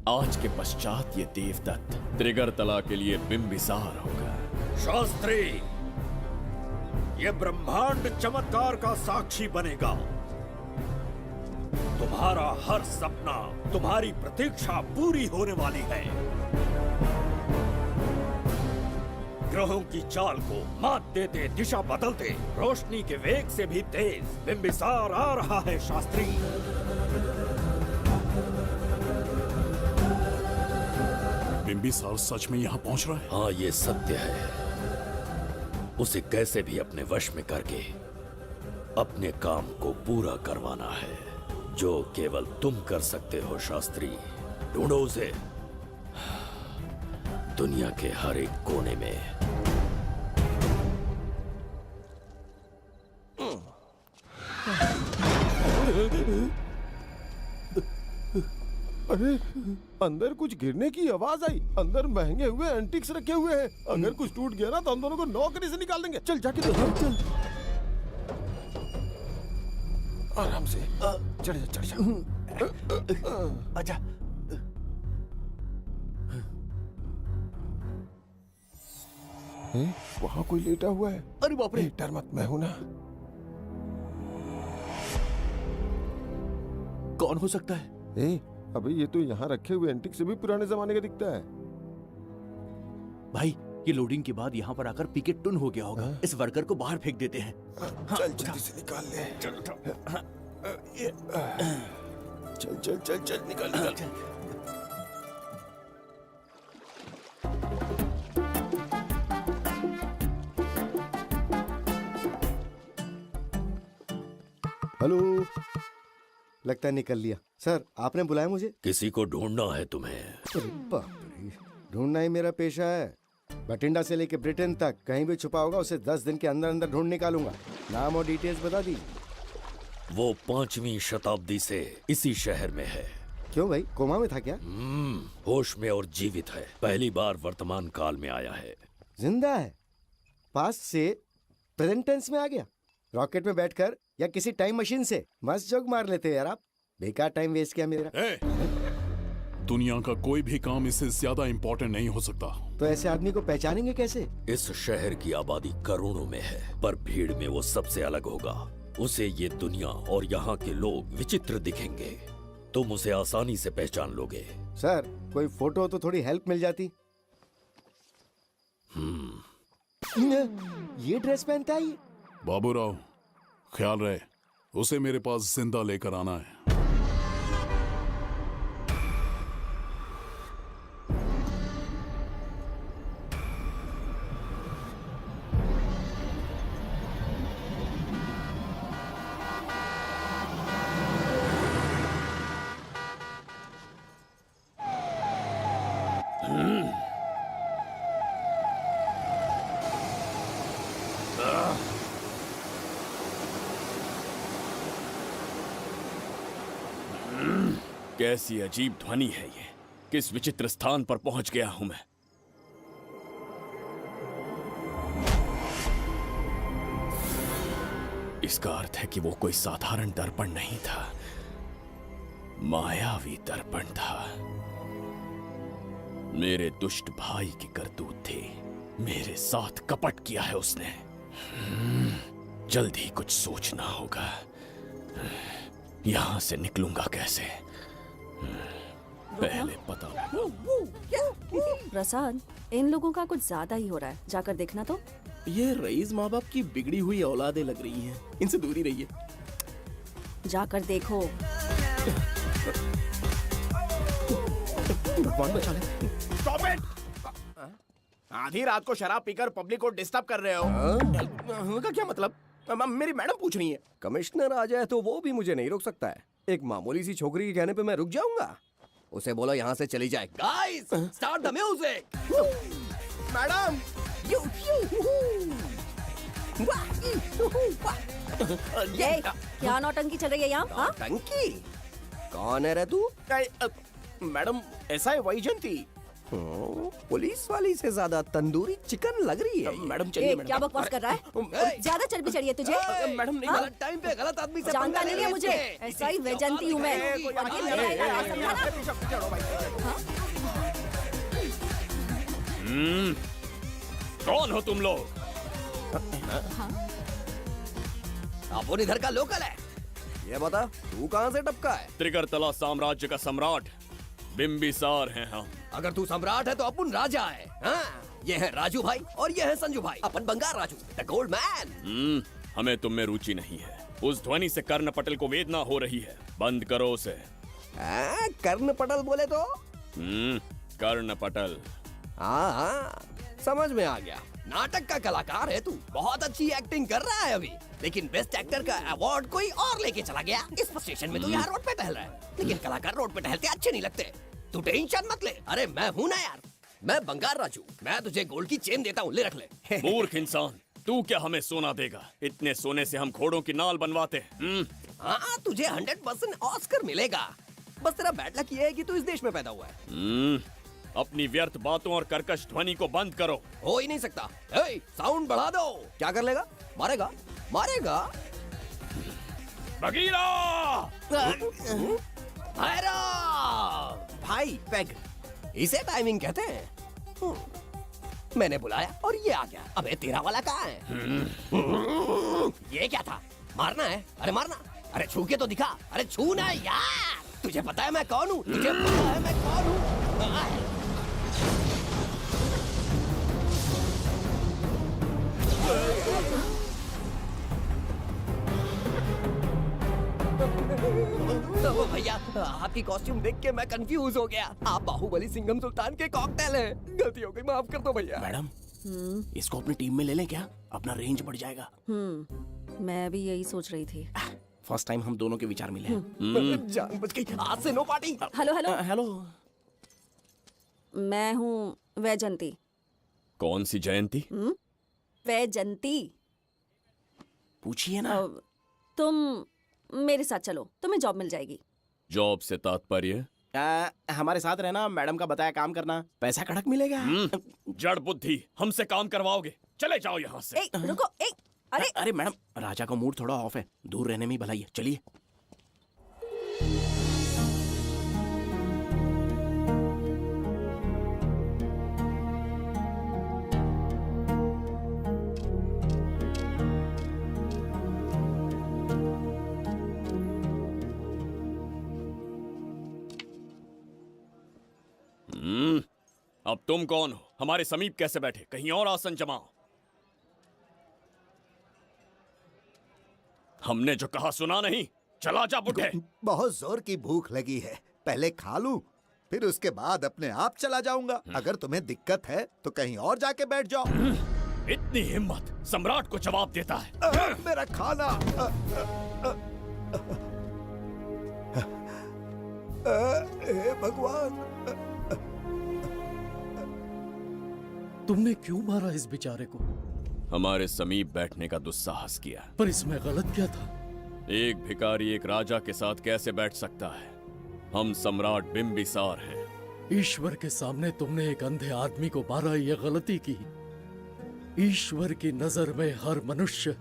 आज के पश्चात ये देवदत्त त्रिगर्तला के लिए बिंबिसार होगा। शास्त्री, ये ब्रह्मांड चमत्कार का साक्षी बनेगा। तुम्हारा हर सपना, तुम्हारी प्रतीक्षा पूरी होने वाली है। ग्रहों की चाल को मात देते, दिशा बदलते, रोशनी के वेग से भी तेज बिंबिसार आ रहा है। शास्त्री, बिंबिसार सच में यहाँ पहुँच रहा है? हाँ, ये सत्य है। उसे कैसे भी अपने वश में करके अपने काम को पूरा करवाना है, जो केवल तुम कर सकते हो शास्त्री। ढूंढो उसे दुनिया के हर एक कोने में। अरे अंदर कुछ गिरने की आवाज आई। अंदर महंगे हुए एंटिक्स रखे हुए हैं। अगर कुछ टूट गया ना तो हम दोनों को नौकरी से निकाल देंगे। चल जाके देख। चल आराम से चढ़ जा। आजा। वहाँ कोई लेटा हुआ है। अरे बाप रे। डर मत, मैं हूं ना। कौन हो सकता है? अबे ये तो यहाँ रखे हुए एंटिक से भी पुराने जमाने का दिखता है। भाई ये लोडिंग के बाद यहाँ पर आकर पीके टुन हो गया होगा। इस वर्कर को बाहर फेंक देते हैं। चल जल्दी से निकाल ले। चल चल चल चल निकाल निकाल। हेलो, लगता है निकल लिया। सर आपने बुलाया मुझे? किसी को ढूंढना है तुम्हें। अरे बाप रे, ढूंढना ही मेरा पेशा है। बठिंडा से लेके ब्रिटेन तक कहीं भी छुपा होगा उसे 10 दिन के अंदर अंदर ढूंढ निकालूंगा। नाम और डिटेल्स बता दी। वो 5वीं शताब्दी से इसी शहर में है। क्यों भाई, कोमा में था क्या? होश में और जीवित है। पहली बार वर्तमान काल में आया है। जिंदा है? पास्ट से प्रेजेंट टेंस में आ गया? रॉकेट में बैठकर या किसी टाइम मशीन से? मस्त जोक मार लेते यार आप। बेकार टाइम वेस्ट किया मेरा। दुनिया का कोई भी काम इससे ज्यादा इम्पोर्टेंट नहीं हो सकता। तो ऐसे आदमी को पहचानेंगे कैसे? इस शहर की आबादी करोड़ों में है, पर भीड़ में वो सबसे अलग होगा। उसे ये दुनिया और यहाँ के लोग विचित्र दिखेंगे। तुम उसे आसानी से पहचान लोगे। सर कोई फोटो हो तो थोड़ी हेल्प मिल जाती। ये ड्रेस पहनता है ये? बाबूराव, ख्याल रहे, उसे मेरे पास जिंदा लेकर आना है। कैसी अजीब ध्वनि है ये। किस विचित्र स्थान पर पहुंच गया हूं मैं। इसका अर्थ है कि वो कोई साधारण दर्पण नहीं था, मायावी दर्पण था। मेरे दुष्ट भाई की करतूत थी। मेरे साथ कपट किया है उसने। जल्द ही कुछ सोचना होगा। यहां से निकलूंगा कैसे, पहले पता लगा। प्रसाद, इन लोगों का कुछ ज्यादा ही हो रहा है। जाकर देखना तो। ये रईस माँ बाप की बिगड़ी हुई औलादें लग रही हैं। इनसे दूरी रहिए। जाकर देखो। भगवान बचा ले। Stop it! आधी रात को शराब पीकर पब्लिक को डिस्टर्ब कर रहे हो। का क्या मतलब? मेरी मैडम पूछ रही है। कमिश्नर आ जाए तो वो भी मुझे नहीं रोक सकता है। एक मामूली सी छोकरी के कहने पे मैं रुक जाऊंगा? उसे बोलो यहाँ से चली जाए। Guys, start the music. Madam, क्या नौटंकी चल रही है यहाँ? हाँ? टंकी? कौन है रे तू? मैडम ऐसा है वैजंती। पुलिस वाली से ज्यादा तंदूरी चिकन लग रही है। मैडम चलिए। क्या बकवास कर रहा है? ज्यादा चर्बी चढ़ी है तुझे? मैडम नहीं, हाँ? गलत टाइम पे गलत आदमी से जानता नहीं है मुझे। ऐसा ही वैजंती हूँ मैं। कौन हो तुम लोग? अपन इधर का लोकल है। ये बता, तू कहाँ से टपका है? त्रिगर्तला साम्राज्य का सम्राट बिंबिसार हैं हम। अगर तू सम्राट है तो अपन राजा है। हाँ? ये है राजू भाई और ये है संजू भाई। अपन बंगार राजू, द गोल्ड मैन। हमें तुम में रुचि नहीं है। उस ध्वनि से कर्ण पटल को वेदना हो रही है। बंद करो उसे। कर्ण पटल बोले तो? कर्ण पटल। हाँ हाँ, समझ में आ गया। नाटक का कलाकार है तू, बहुत अच्छी एक्टिंग कर रहा है अभी, लेकिन बेस्ट एक्टर का अवार्ड कोई और लेके चला गया। इस फ्रस्ट्रेशन में तू यहाँ रोड पे टहल रहा है, लेकिन कलाकार रोड पे टहलते अच्छे नहीं लगते। तू टेंशन मत ले, अरे मैं हूँ ना यार, मैं बंगार राजू, मैं तुझे गोल्ड की चेन देता हूँ, ले रख ले। मूर्ख इंसान, तू क्या हमें सोना देगा? इतने सोने से हम घोड़ों की नाल बनवाते हैं। हाँ, तुझे 100% ऑस्कर मिलेगा, बस तेरा बैड लक ये है कि तू इस देश में पैदा हुआ है। अपनी व्यर्थ बातों और कर्कश ध्वनि को बंद करो। हो ही नहीं सकता। ए, साउंड बढ़ा दो। क्या कर लेगा? मारेगा? मारेगा? बगीरा! भाई पैग, इसे टाइमिंग कहते हैं। मैंने बुलाया और ये आ गया। अबे तेरा वाला कहाँ है? ये क्या था? मारना है? अरे मारना। अरे छू के तो दिखा। अरे छू ना यार। तुझे पता है मैं कौन हूँ? तुझे पता है मैं कौन हूँ? तो भैया, आपकी कॉस्ट्यूम देख के मैं कंफ्यूज हो गया। आप बाहुबली सिंघम सुल्तान के कॉकटेल हैं। गलती हो गई, माफ कर दो भैया। मैडम, इसको अपनी टीम में ले लें क्या? अपना रेंज बढ़ जाएगा। मैं भी यही सोच रही थी। फर्स्ट टाइम हम दोनों के विचार मिले। जान बच गई। आज से no party. Hello hello hello, मैं हूँ वैजंती। कौन सी जयंती? वैजंती। पूछिए ना। तुम मेरे साथ चलो, तुम्हें जॉब मिल जाएगी। जॉब से तात्पर्य? हमारे साथ रहना, मैडम का बताया काम करना, पैसा कड़क मिलेगा। जड़ बुद्धि, हमसे काम करवाओगे? चले जाओ यहाँ से। रुको, अरे मैडम, राजा का मूड थोड़ा ऑफ है, दूर रहने में ही भलाई है। चलिए। अब तुम कौन हो? हमारे समीप कैसे बैठे? कहीं और आसन जमाओ। हमने जो कहा सुना नहीं? चला जा बुढ़े। बहुत जोर की भूख लगी है, पहले खा लूं, फिर उसके बाद अपने आप चला जाऊंगा। अगर तुम्हें दिक्कत है तो कहीं और जाके बैठ जाओ। इतनी हिम्मत, सम्राट को जवाब देता है। मेरा खाना। हे भगवान, तुमने क्यों मारा इस बेचारे को? हमारे समीप बैठने का दुस्साहस किया। पर इसमें गलत क्या था? एक भिखारी एक राजा के साथ कैसे बैठ सकता है? हम सम्राट बिम्बिसार हैं। ईश्वर के सामने तुमने एक अंधे आदमी को मारा, ये गलती की। ईश्वर की नजर में हर मनुष्य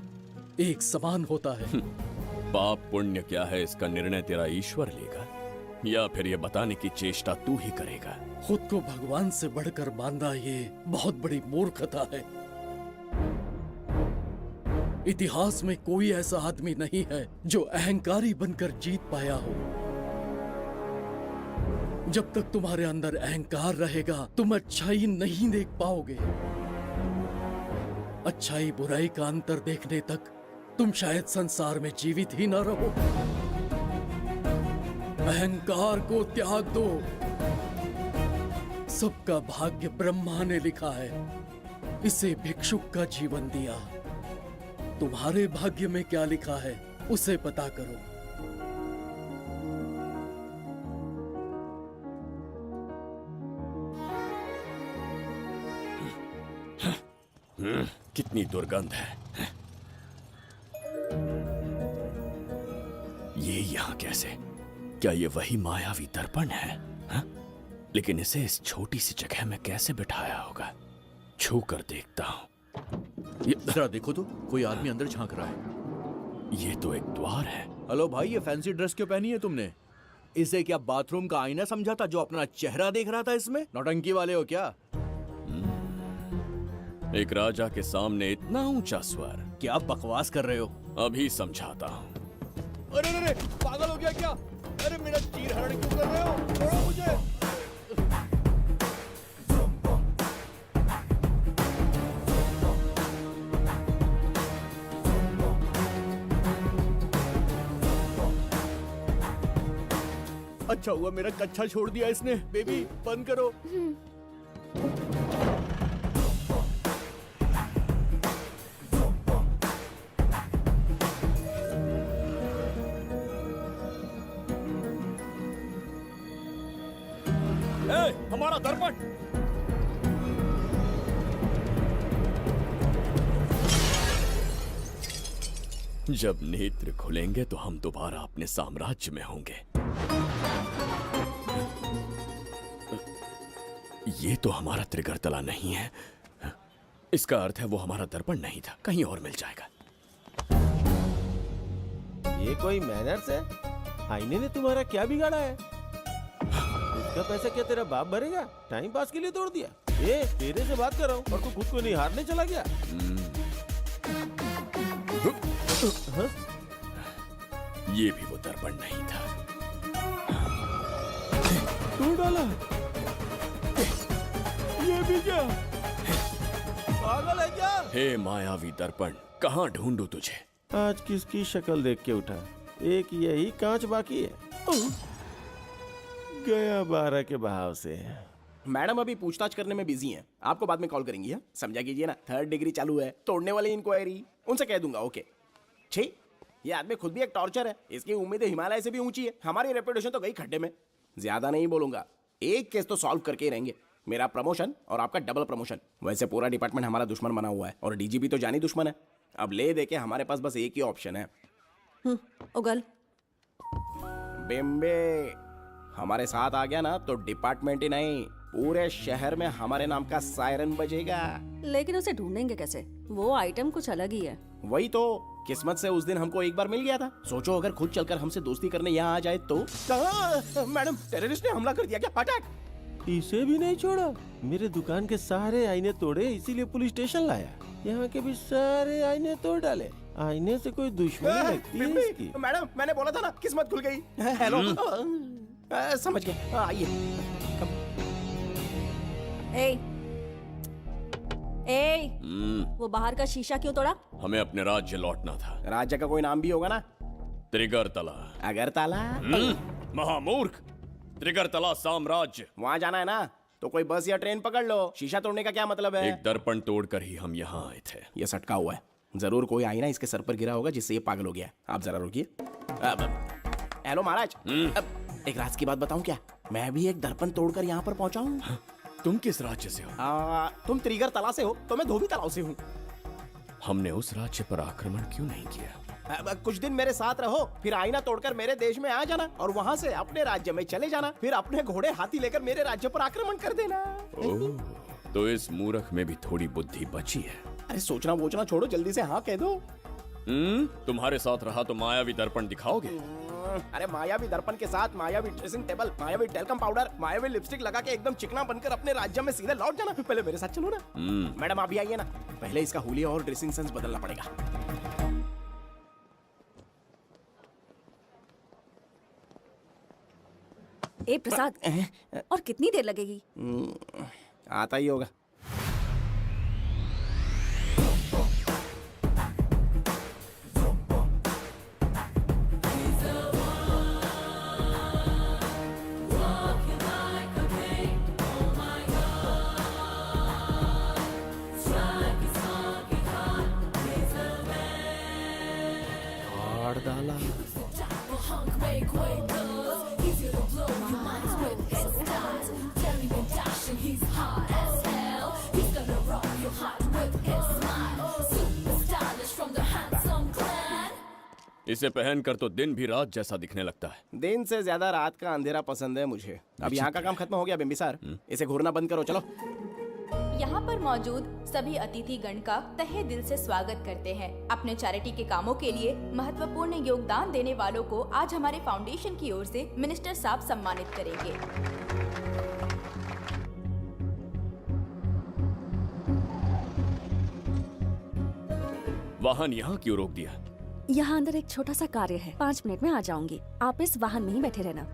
एक समान होता है। पाप पुण्य क्या है, इसका निर्णय तेरा ईश्वर लेगा या फिर ये बताने की चेष्टा तू ही करेगा? खुद को भगवान से बढ़कर मानना ये बहुत बड़ी मूर्खता है। इतिहास में कोई ऐसा आदमी नहीं है जो अहंकारी बनकर जीत पाया हो। जब तक तुम्हारे अंदर अहंकार रहेगा, तुम अच्छाई नहीं देख पाओगे। अच्छाई बुराई का अंतर देखने तक तुम शायद संसार में जीवित ही न रहो। अहंकार को त्याग दो। सबका भाग्य ब्रह्मा ने लिखा है, इसे भिक्षुक का जीवन दिया। तुम्हारे भाग्य में क्या लिखा है उसे पता करो। कितनी दुर्गंध है। ये यहाँ कैसे? क्या ये वही मायावी दर्पण है? हा? लेकिन इसे इस छोटी सी जगह में कैसे बिठाया होगा? छू कर देखता हूँ। जरा देखो तो, कोई आदमी अंदर झांक रहा है। ये तो एक द्वार है। हेलो भाई, ये फैंसी ड्रेस क्यों पहनी है तुमने? इसे क्या बाथरूम का आईना समझा था जो अपना चेहरा देख रहा था इसमें? नौटंकी वाले हो क्या? एक राजा के सामने इतना ऊंचा स्वर। क्या बकवास कर रहे हो? अभी समझाता हूँ। अरे अरे, पागल हो गया क्या? अरे मेरा चीर हरण क्यों कर रहे हो? छोड़ो मुझे। अच्छा हुआ मेरा कच्छा छोड़ दिया इसने। बेबी बंद करो। हमारा दर्पण। जब नेत्र खुलेंगे तो हम दोबारा अपने साम्राज्य में होंगे। ये तो हमारा त्रिगर्तला नहीं है। इसका अर्थ है वो हमारा दर्पण नहीं था, कहीं और मिल जाएगा। ये कोई मैनर्स है? आईने ने तुम्हारा क्या बिगाड़ा है? उसका पैसा क्या तेरा बाप भरेगा? टाइम पास के लिए तोड़ दिया? ये तेरे से बात कर रहा हूँ और तू खुद को निहारने चला गया। हाँ? ये भी वो दर्पण नहीं था। तू डाला? ये भी क्या? पागल है क्या? हे मायावी दर्पण, कहाँ ढूंढूं तुझे? आज किसकी शक्ल देख के उठा? एक यही कांच बाकी है। गया 12 के बहाव से। मैडम अभी पूछताछ करने में बिजी हैं, आपको बाद में कॉल करेंगी। है समझा कीजिए ना, 3rd डिग्री चालू है, तोड़ने वाली इंक्वायरी, उनसे कह दूंगा। ओके। छी, ये आदमी खुद भी एक टॉर्चर है। इसकी उम्मीदें हिमालय से भी ऊंची है। हमारी रेपुटेशन तो गई खड्डे में। ज्यादा नहीं बोलूंगा, एक केस तो सॉल्व करके ही रहेंगे। मेरा प्रमोशन और आपका डबल प्रमोशन। वैसे पूरा डिपार्टमेंट हमारा दुश्मन बना हुआ है और डीजीपी तो जानी दुश्मन है। अब ले दे के हमारे पास बस एक ही ऑप्शन है। उगल बिम्बे हमारे साथ आ गया ना तो डिपार्टमेंट ही नहीं, पूरे शहर में हमारे नाम का सायरन बजेगा। लेकिन उसे ढूंढेंगे कैसे? वो आइटम कुछ अलग ही है। वही तो, किस्मत से उस दिन हमको एक बार मिल गया था। सोचो अगर खुद चलकर हमसे दोस्ती करने यहाँ आ जाए तो। मैडम, टेररिस्ट ने हमला कर दिया क्या? अटैक! इसे भी नहीं छोड़ा। मेरे दुकान के सारे आईने तोड़े, इसीलिए पुलिस स्टेशन लाया। यहाँ के भी सारे आईने तोड़ डाले। आईने से कोई दुश्मनी लगती है इसकी? मैडम, मैंने बोला था ना, किस्मत खुल गई। हेलो, समझ गए। आइए। वो बाहर का शीशा क्यों तोड़ा? हमें अपने राज्य लौटना था। राज्य का कोई नाम भी होगा ना? त्रिगर्तला। अगरतला? महामूर्ख, त्रिगर्तला साम्राज्य। वहाँ जाना है ना तो कोई बस या ट्रेन पकड़ लो। शीशा तोड़ने का क्या मतलब है? एक दर्पण तोड़कर ही हम यहाँ आए थे। ये सटका हुआ है, जरूर कोई आईना इसके सर पर गिरा होगा जिससे ये पागल हो गया। आप जरा रुकिए। हेलो महाराज, एक राज की बात बताऊं क्या? मैं भी एक दर्पण तोड़कर यहाँ पर पहुंचा हूँ। तुम किस राज्य से हो? तुम त्रिगर्तला से हो तो मैं धोबी तालाब से हूँ। हमने उस राज्य पर आक्रमण क्यों नहीं किया? कुछ दिन मेरे साथ रहो, फिर आईना तोड़कर मेरे देश में आ जाना और वहाँ से अपने राज्य में चले जाना। फिर अपने घोड़े हाथी लेकर मेरे राज्य पर आक्रमण कर देना। ओह, तो इस मूर्ख में भी थोड़ी बुद्धि बची है। अरे सोचना वोचना छोड़ो, जल्दी से हाँ कह दो। तुम्हारे साथ रहा तो मायावी दर्पण दिखाओगे? अरे मायावी दर्पण के साथ मायावी ड्रेसिंग टेबल, मायावी टेलकम पाउडर, मायावी लिपस्टिक लगा के एकदम चिकना बनकर अपने राज्य में सीधे लौट जाना। पहले मेरे साथ चलो ना। मैडम आप भी आइए ना, पहले इसका हुलिया और ड्रेसिंग सेंस बदलना पड़ेगा। ए प्रसाद, और कितनी देर लगेगी? आता ही होगा। इसे पहनकर तो दिन भी रात जैसा दिखने लगता है। दिन से ज्यादा रात का अंधेरा पसंद है मुझे। अब यहाँ का काम खत्म हो गया बिम्बिसार, इसे घूरना बंद करो। चलो। यहाँ पर मौजूद सभी अतिथि गण का तहे दिल से स्वागत करते हैं। अपने चैरिटी के कामों के लिए महत्वपूर्ण योगदान देने वालों को आज हमारे फाउंडेशन की ओर से मिनिस्टर साहब सम्मानित करेंगे। वाहन यहाँ क्यों रोक दिया? यहाँ अंदर एक छोटा सा कार्य है, 5 मिनट में आ जाऊंगी। आप इस वाहन में ही बैठे रहना।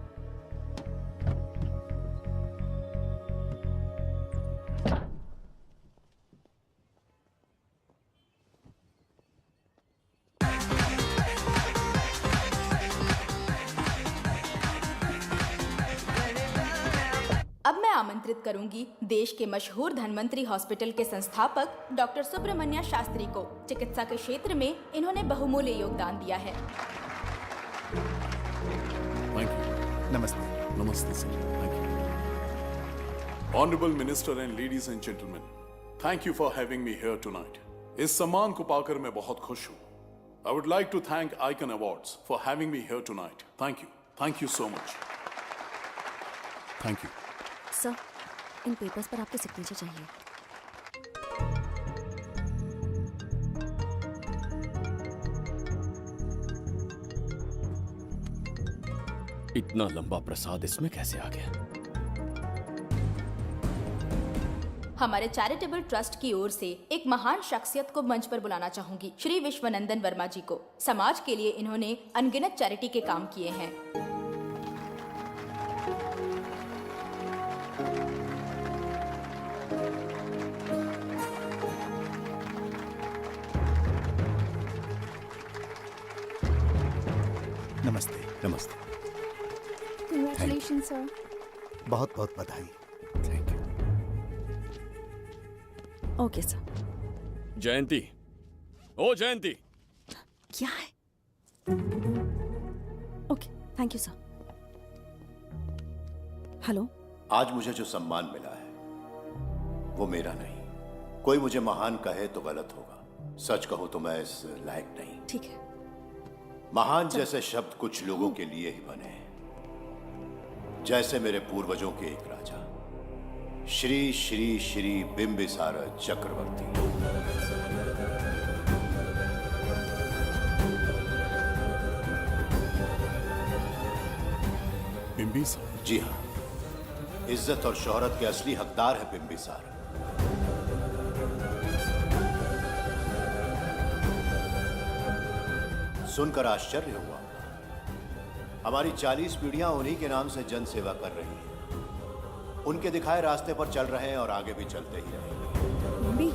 अब मैं आमंत्रित करूंगी देश के मशहूर धन्वंतरी हॉस्पिटल के संस्थापक डॉक्टर सुब्रमण्य शास्त्री को। चिकित्सा के क्षेत्र में इन्होंने बहुमूल्य योगदान दिया है। नमस्ते। नमस्ते sir. Honorable Minister and ladies and gentlemen, thank you for having me here tonight. इस सम्मान को पाकर मैं बहुत खुश हूँ. I would like to thank Icon Awards for having me here tonight. Thank you so much. Thank you. Sir, in papers पर आपके सिग्नेचर चाहिए. इतना लंबा प्रसाद इसमें कैसे आ गया? हमारे चैरिटेबल ट्रस्ट की ओर से एक महान शख्सियत को मंच पर बुलाना चाहूंगी, श्री विश्वनंदन वर्मा जी को। समाज के लिए इन्होंने अनगिनत चैरिटी के काम किए हैं। नमस्ते। नमस्ते। Congratulations, sir. बहुत बहुत बधाई। Okay sir. जयंती, ओ जयंती। क्या है? Okay, thank you sir. Hello. आज मुझे जो सम्मान मिला है वो मेरा नहीं। कोई मुझे महान कहे तो गलत होगा, सच कहूं तो मैं इस लायक नहीं। ठीक है। महान जैसे शब्द कुछ लोगों के लिए ही बने हैं, जैसे मेरे पूर्वजों के एक राजा श्री श्री श्री बिंबिसार चक्रवर्ती। बिंबिसार? जी हाँ, इज्जत और शोहरत के असली हकदार है बिंबिसार। सुनकर आश्चर्य हुआ। हमारी 40 पीढ़ियां उन्हीं के नाम से जन सेवा कर रही हैं। उनके दिखाए रास्ते पर चल रहे हैं और आगे भी चलते ही रहेंगे।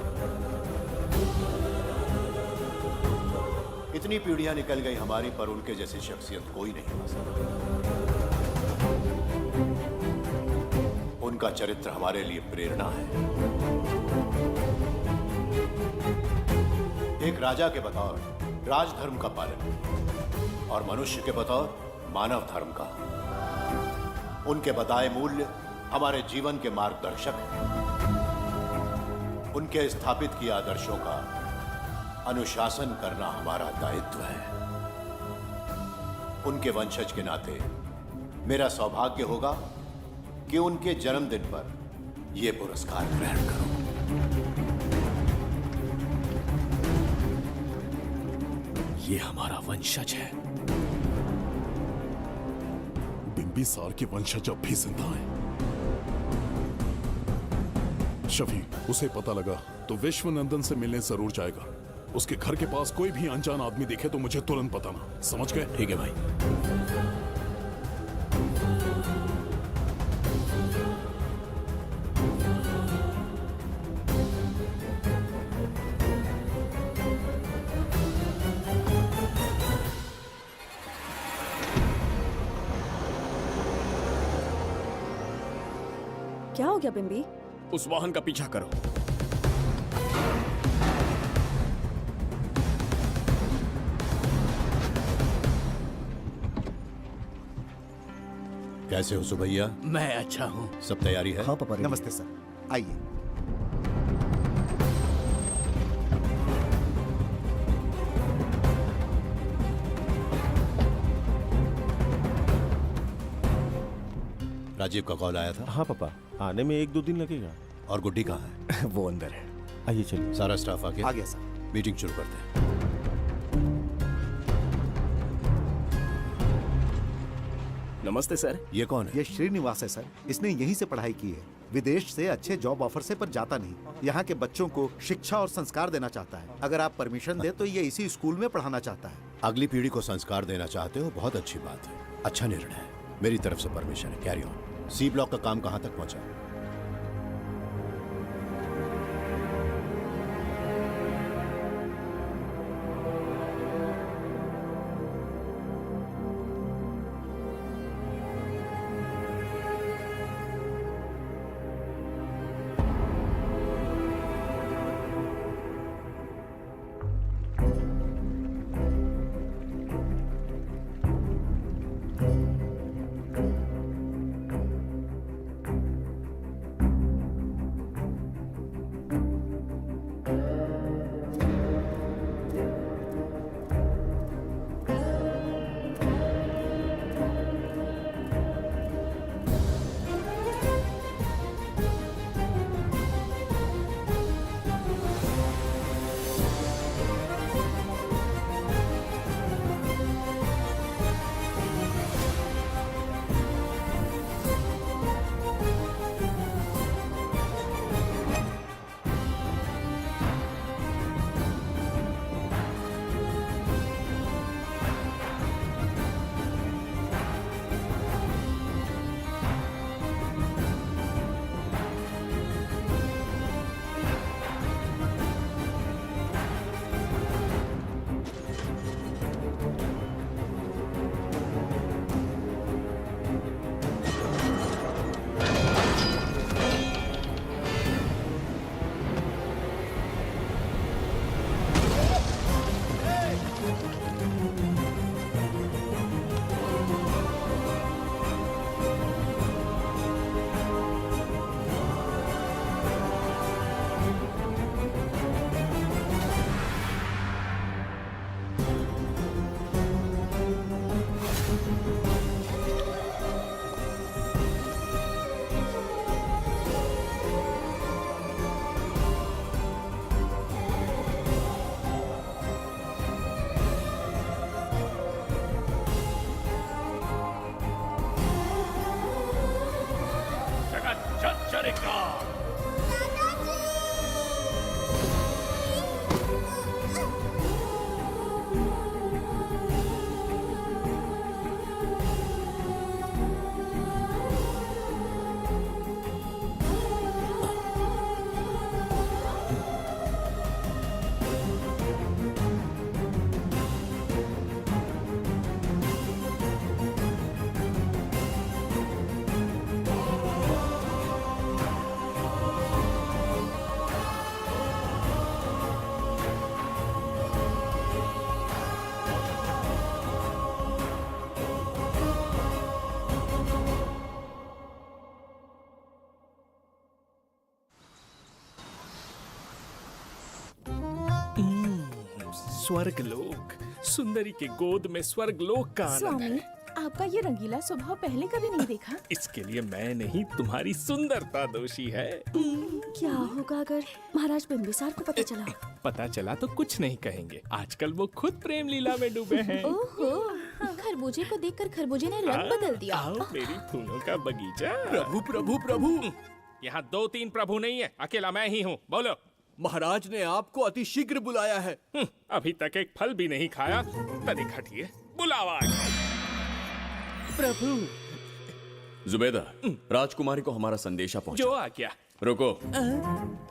इतनी पीढ़ियां निकल गई हमारी, पर उनके जैसी शख्सियत कोई नहीं आ सकती। उनका चरित्र हमारे लिए प्रेरणा है। एक राजा के बतौर राजधर्म का पालन और मनुष्य के बतौर मानव धर्म का। उनके बताए मूल्य हमारे जीवन के मार्गदर्शक हैं। उनके स्थापित किए आदर्शों का अनुशासन करना हमारा दायित्व है। उनके वंशज के नाते मेरा सौभाग्य होगा कि उनके जन्मदिन पर यह पुरस्कार ग्रहण करूं। ये हमारा वंशज है। बिंबिसार के वंशज अब भी जिंदा हैं। शफी, उसे पता लगा तो विश्वनंदन से मिलने जरूर जाएगा। उसके घर के पास कोई भी अनजान आदमी दिखे तो मुझे तुरंत बताना, समझ गए? ठीक है भाई। क्या हो गया बिंबी? उस वाहन का पीछा करो। कैसे हो सुभैया? मैं अच्छा हूँ। सब तैयारी है? हाँ पापा। नमस्ते सर, आइए। राजीव का कॉल आया था? हाँ पापा, आने में 1-2 दिन लगेगा। और गुड्डी कहाँ है? वो अंदर है। आइए चलिए। सारा स्टाफ आ गया? आ गया सर। मीटिंग शुरू करते हैं। नमस्ते सर। ये कौन है? ये श्रीनिवास है सर। इसने यहीं से पढ़ाई की है। विदेश से अच्छे जॉब ऑफर से पर जाता नहीं। यहाँ के बच्चों को शिक्षा और संस्कार देना चाहता है। अगर आप परमिशन दे तो ये इसी स्कूल में पढ़ाना चाहता है। अगली पीढ़ी को संस्कार देना चाहते हो, बहुत अच्छी बात है। अच्छा निर्णय है। मेरी तरफ से परमिशन है। Carry on. सी ब्लॉक का काम कहाँ तक पहुँचा? स्वर्गलोक, सुंदरी के गोद में स्वर्गलोक का आनंद स्वामी, है। आपका ये रंगीला स्वभाव पहले कभी नहीं देखा। इसके लिए मैं नहीं, तुम्हारी सुंदरता दोषी है। क्या होगा अगर महाराज बिंबिसार को पता चला? पता चला तो कुछ नहीं कहेंगे, आजकल वो खुद प्रेम लीला में डूबे हैं। ओहो, खरबूजे को देखकर खरबूजे ने रंग बदल दिया। आओ मेरी फूलों का बगीचा। प्रभु प्रभु प्रभु, यहाँ 2-3 प्रभु नहीं है, अकेला मैं ही हूँ। बोलो। महाराज ने आपको अति शीघ्र बुलाया है। अभी तक एक फल भी नहीं खाया, तनिक हटिए, बुलावा। प्रभु। जुबेदा, राजकुमारी को हमारा संदेशा पहुंचा। जो आ गया। रुको,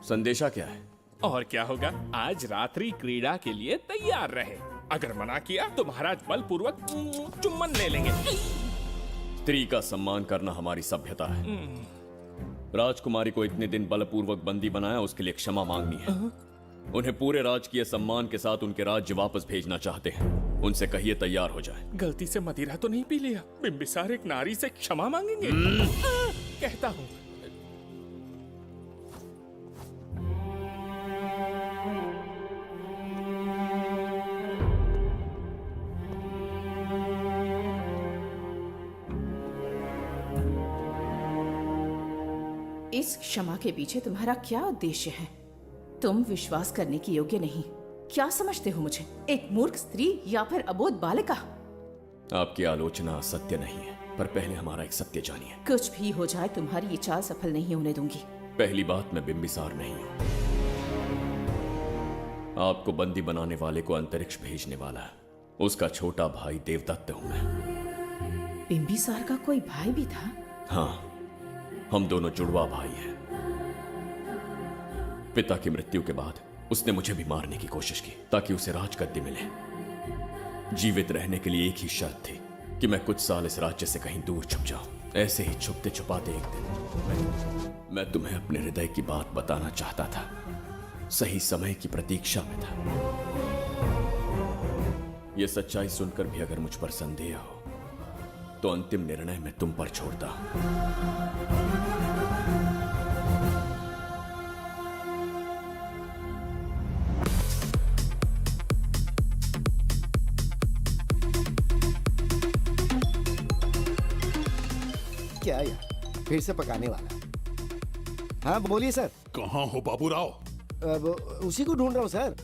संदेशा क्या है? और क्या होगा, आज रात्रि क्रीड़ा के लिए तैयार रहे। अगर मना किया तो महाराज बलपूर्वक चुम्बन ले लेंगे। स्त्री का सम्मान करना हमारी सभ्यता है। राजकुमारी को इतने दिन बलपूर्वक बंदी बनाया, उसके लिए क्षमा मांगनी है। उन्हें पूरे राजकीय सम्मान के साथ उनके राज्य वापस भेजना चाहते हैं। उनसे कहिए तैयार हो जाए। गलती से मदिरा तो नहीं पी लिया? बिंबिसार एक नारी से क्षमा मांगेंगे? कहता हूँ। इस क्षमा के पीछे तुम्हारा क्या उद्देश्य है? तुम विश्वास करने की योग्य नहीं। क्या समझते हो मुझे, एक मूर्ख स्त्री या फिर अबोध बालिका? आपकी आलोचना सत्य नहीं है, पर पहले हमारा एक सत्य जानिए। कुछ भी हो जाए, तुम्हारी ये चाल सफल नहीं होने दूंगी। पहली बात, मैं बिंबिसार नहीं हूं। आपको बंदी बनाने वाले को अंतरिक्ष भेजने वाला है उसका छोटा भाई देवदत्त हूं मैं। बिंबिसार का कोई भाई भी था? हाँ, हम दोनों जुड़वा भाई हैं। पिता की मृत्यु के बाद उसने मुझे भी मारने की कोशिश की ताकि उसे राजगद्दी मिले। जीवित रहने के लिए एक ही शर्त थी कि मैं कुछ साल इस राज्य से कहीं दूर छुप जाऊं। ऐसे ही छुपते छुपाते एक दिन मैं तुम्हें अपने हृदय की बात बताना चाहता था। सही समय की प्रतीक्षा में था। यह सच्चाई सुनकर भी अगर मुझ पर संदेह हो तो अंतिम निर्णय मैं तुम पर छोड़ता हूं। क्या यार, फिर से पकाने वाला? हाँ बोलिए सर। कहाँ हो बाबूराव? अब उसी को ढूंढ रहा हूँ सर।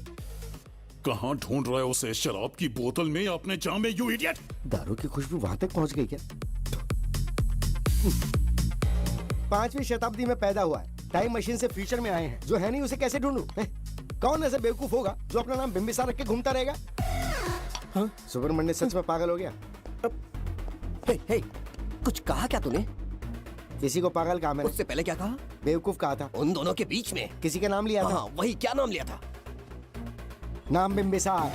कहाँ ढूंढ रहे हो उसे? शराब की बोतल में या अपने जाम में, यू इडियट? दारू की खुशबू वहां तक पहुंच गई क्या? 5वीं शताब्दी में पैदा हुआ है, टाइम मशीन से फ्यूचर में आए हैं। जो है नहीं उसे कैसे ढूंढूं? कौन ऐसा बेवकूफ होगा जो अपना नाम बिंबिसार रख के घूमता रहेगा? हाँ? सुब्रमण्य सच में पागल हो गया। हे, कुछ कहा क्या तूने? किसी को पागल कहा मैंने। उससे पहले क्या कहा? बेवकूफ कहा था। उन दोनों के बीच में किसी का नाम लिया था। हाँ, वही, क्या नाम लिया था? नाम बिंबिसार।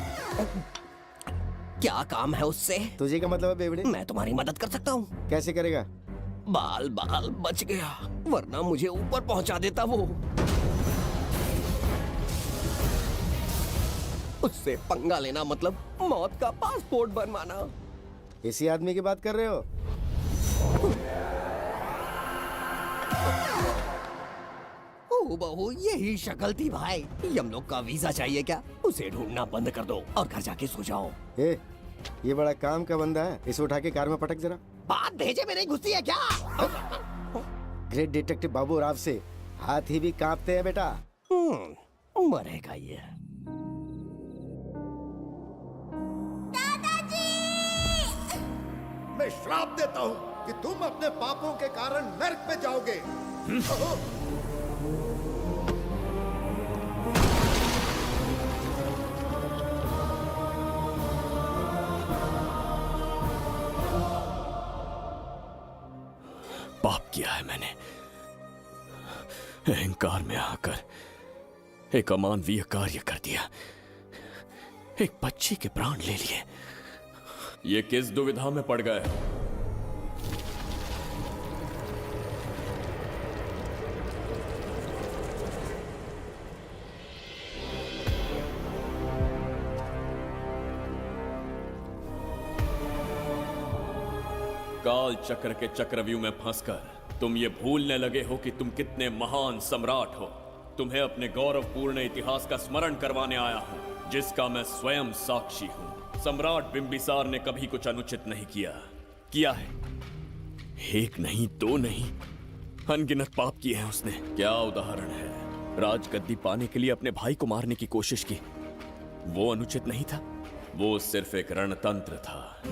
क्या काम है उससे? तुझे क्या मतलब है बेवड़े? मैं तुम्हारी मदद कर सकता हूँ। कैसे करेगा? बाल बाल बच गया, वरना मुझे ऊपर पहुंचा देता वो। उससे पंगा लेना मतलब मौत का पासपोर्ट बनवाना। इसी आदमी की बात कर रहे हो? ओ बहू, यही शक्ल थी भाई। यमलोक का वीजा चाहिए क्या? उसे ढूंढना बंद कर दो और घर जाके सो जाओ। ये बड़ा काम का बंदा है, इसे उठा के कार में पटक जरा। बात भेजे में नहीं घुसती है क्या? ग्रेट डिटेक्टिव बाबू राव से हाथी भी कांपते हैं बेटा। मरेगा ये। मैं श्राप देता हूँ कि तुम अपने पापों के कारण नरक में जाओगे। पाप किया है मैंने। अहंकार में आकर एक अमानवीय कार्य कर दिया। एक बच्ची के प्राण ले लिए। ये किस दुविधा में पड़ गए? काल चक्र के चक्रव्यूह में फंसकर तुम ये भूलने लगे हो कि तुम कितने महान सम्राट हो। तुम्हें अपने गौरवपूर्ण इतिहास का स्मरण करवाने आया हूं। जिसका मैं स्वयं साक्षी हूं। सम्राट बिंबिसार ने कभी कुछ अनुचित नहीं किया है। एक नहीं, दो नहीं, अनगिनत पाप किए हैं उसने। क्या उदाहरण है। राजगद्दी पाने के लिए अपने भाई को मारने की कोशिश की, वो अनुचित नहीं था। वो सिर्फ एक रणतंत्र था।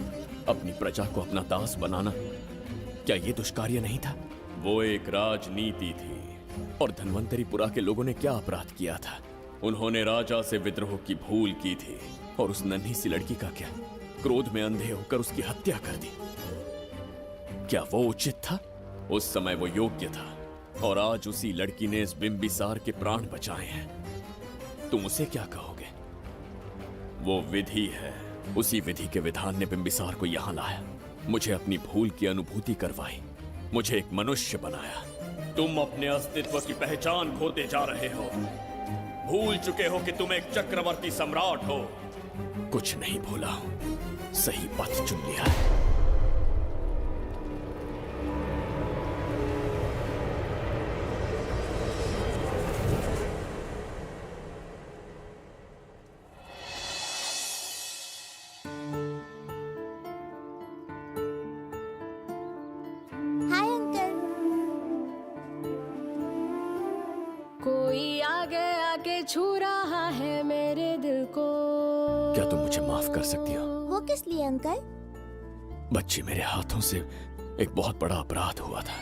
अपनी प्रजा को अपना दास बनाना, क्या ये दुष्कार्य नहीं था? वो एक राजनीति थी। और धन्वंतरीपुरा के लोगों ने क्या अपराध किया था? उन्होंने राजा से विद्रोह की भूल की थी। और उस नन्ही सी लड़की का क्या? क्रोध में अंधे होकर उसकी हत्या कर दी। क्या वो उचित था? उस समय वो योग्य था। और आज उसी लड़की ने इस बिंबिसार के प्राण बचाए हैं। तुम उसे क्या कहोगे? वो विधि है। उसी विधि के विधान ने बिंबिसार को यहां लाया, मुझे अपनी भूल की अनुभूति करवाई, मुझे एक मनुष्य बनाया। तुम अपने अस्तित्व की पहचान खोते जा रहे हो। भूल चुके हो कि तुम एक चक्रवर्ती सम्राट हो। कुछ नहीं भूला हूं, सही पथ चुन लिया है। Hi uncle. कोई आगे आके छू रहा है मेरे दिल को। क्या तुम मुझे माफ कर सकती हो? वो किस लिए अंकल? बच्ची, मेरे हाथों से एक बहुत बड़ा अपराध हुआ था।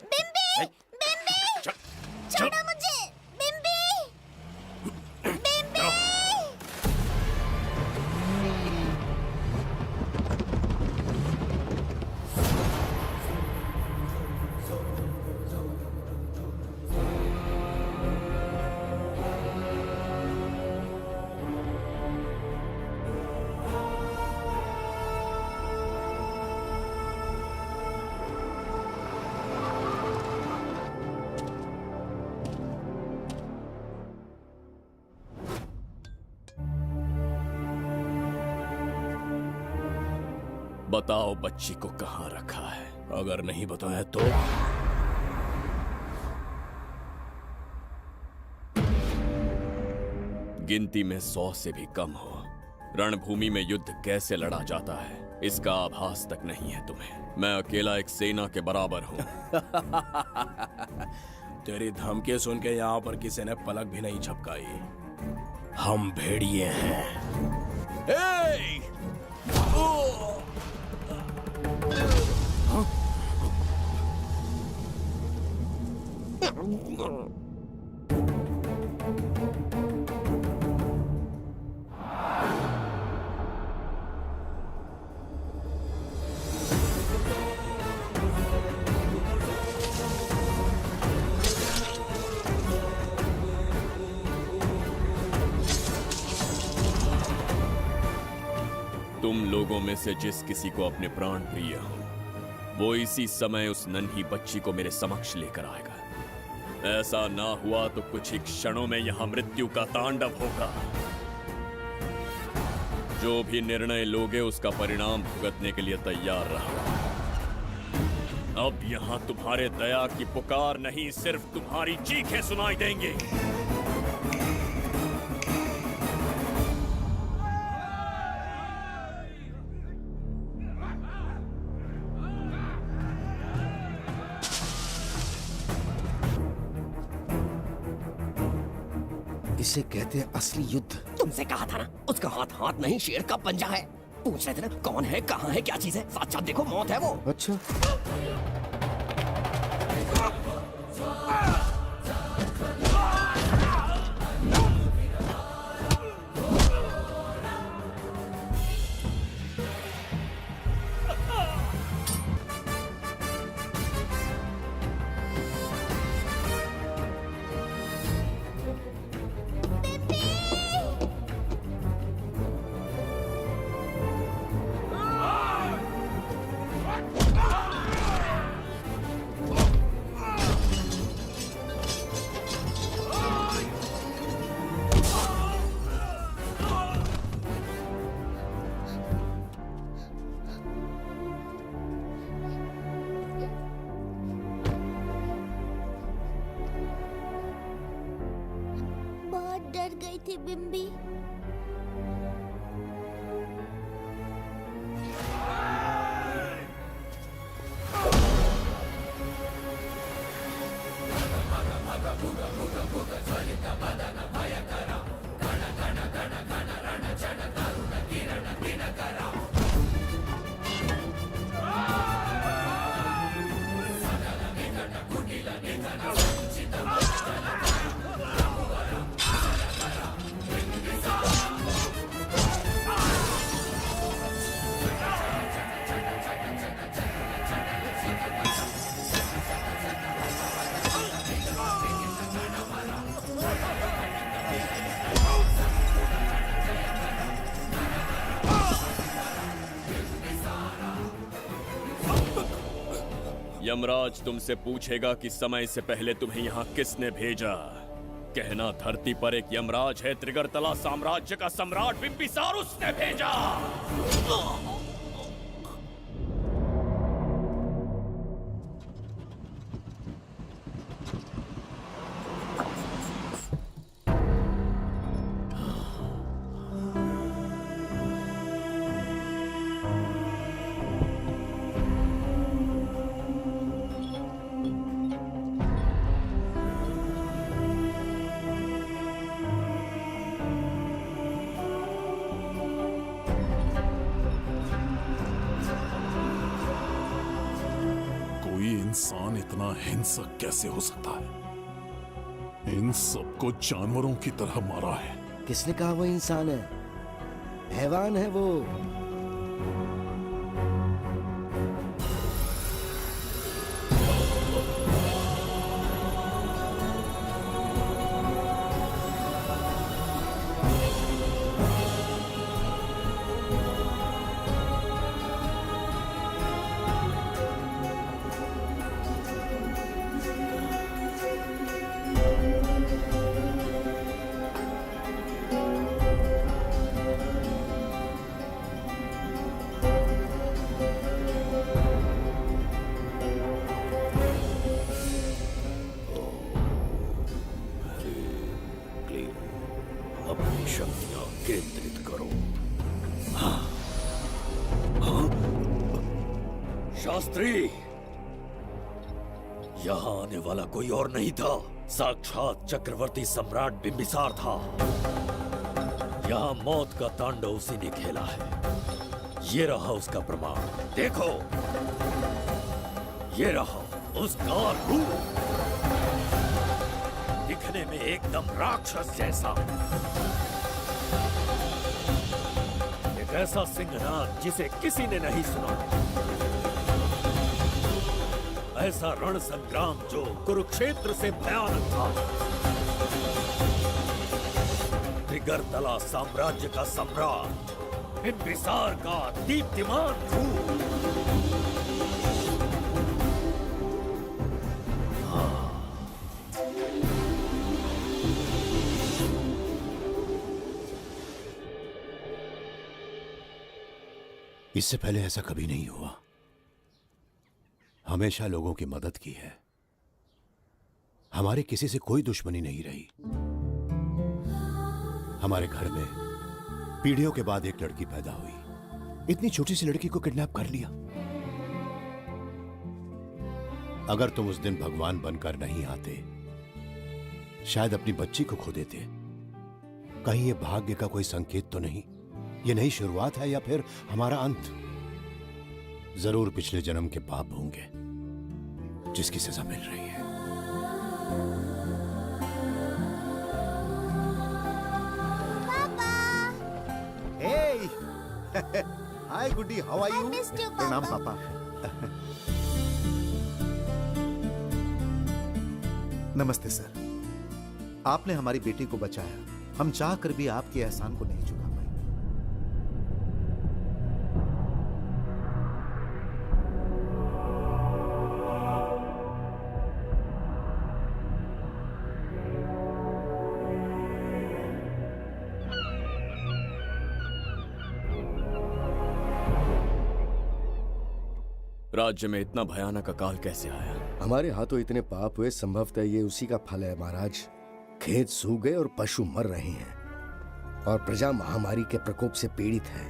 बिम्बी! बिम्बी! छोड़ो मुझे! बिम्बी! बिम्बी! बताओ बच्ची को कहां रखा है? अगर नहीं बताया तो गिनती में 100 से भी कम हो। रणभूमि में युद्ध कैसे लड़ा जाता है इसका आभास तक नहीं है तुम्हें। मैं अकेला एक सेना के बराबर हूं। तेरी धमकी सुन के यहाँ पर किसी ने पलक भी नहीं झपकाई। हम भेड़िए हैं। तुम लोगों में से जिस किसी को अपने प्राण प्रिय हो, वो इसी समय उस नन्ही बच्ची को मेरे समक्ष लेकर आएगा। ऐसा ना हुआ तो कुछ ही क्षणों में यहां मृत्यु का तांडव होगा। जो भी निर्णय लोगे उसका परिणाम भुगतने के लिए तैयार रहो। अब यहां तुम्हारे दया की पुकार नहीं, सिर्फ तुम्हारी चीखें सुनाई देंगी। इसे कहते हैं असली युद्ध। तुमसे कहा था ना, उसका हाथ हाथ नहीं शेर का पंजा है। पूछ रहे थे ना कौन है, कहाँ है, क्या चीज है? साथ देखो, मौत है वो। अच्छा। थी बिम्बी। यमराज तुमसे पूछेगा कि समय से पहले तुम्हें यहाँ किसने भेजा। कहना धरती पर एक यमराज है, त्रिगर्तला साम्राज्य का सम्राट बिम्बिसार उसने भेजा। इंसान इतना हिंसक कैसे हो सकता है? इन सबको जानवरों की तरह मारा है। किसने कहा वो इंसान है? हैवान है वो। अपनी शक्तियां केंद्रित करो। शास्त्री, यहाँ आने वाला कोई और नहीं था, साक्षात चक्रवर्ती सम्राट बिम्बिसार था। यहाँ मौत का तांडव उसी ने खेला है। ये रहा उसका प्रमाण, देखो। ये रहा उसका रूप, दिखने में एकदम राक्षस जैसा। एक ऐसा सिंहनाद जिसे किसी ने नहीं सुना। ऐसा रण संग्राम जो कुरुक्षेत्र से भयानक था। त्रिगर्तला साम्राज्य का सम्राट बिम्बिसार का दीप्तिमान रूप। इससे पहले ऐसा कभी नहीं हुआ। हमेशा लोगों की मदद की है। हमारे किसी से कोई दुश्मनी नहीं रही। हमारे घर में पीढ़ियों के बाद एक लड़की पैदा हुई। इतनी छोटी सी लड़की को किडनैप कर लिया। अगर तुम उस दिन भगवान बनकर नहीं आते, शायद अपनी बच्ची को खो देते। कहीं ये भाग्य का कोई संकेत तो नहीं? ये नई शुरुआत है या फिर हमारा अंत? जरूर पिछले जन्म के पाप होंगे जिसकी सजा मिल रही है। Hey! Hi, Goody. How are you? I missed you, प्रणाम Papa. पापा। नमस्ते सर। आपने हमारी बेटी को बचाया। हम चाह कर भी आपके एहसान को नहीं चुका पाए। राज्य में इतना भयानक अकाल कैसे आया? हमारे हाथों इतने पाप हुए, संभवतः ये उसी का फल है महाराज। खेत सूख गए और पशु मर रहे हैं। और प्रजा महामारी के प्रकोप से पीड़ित है।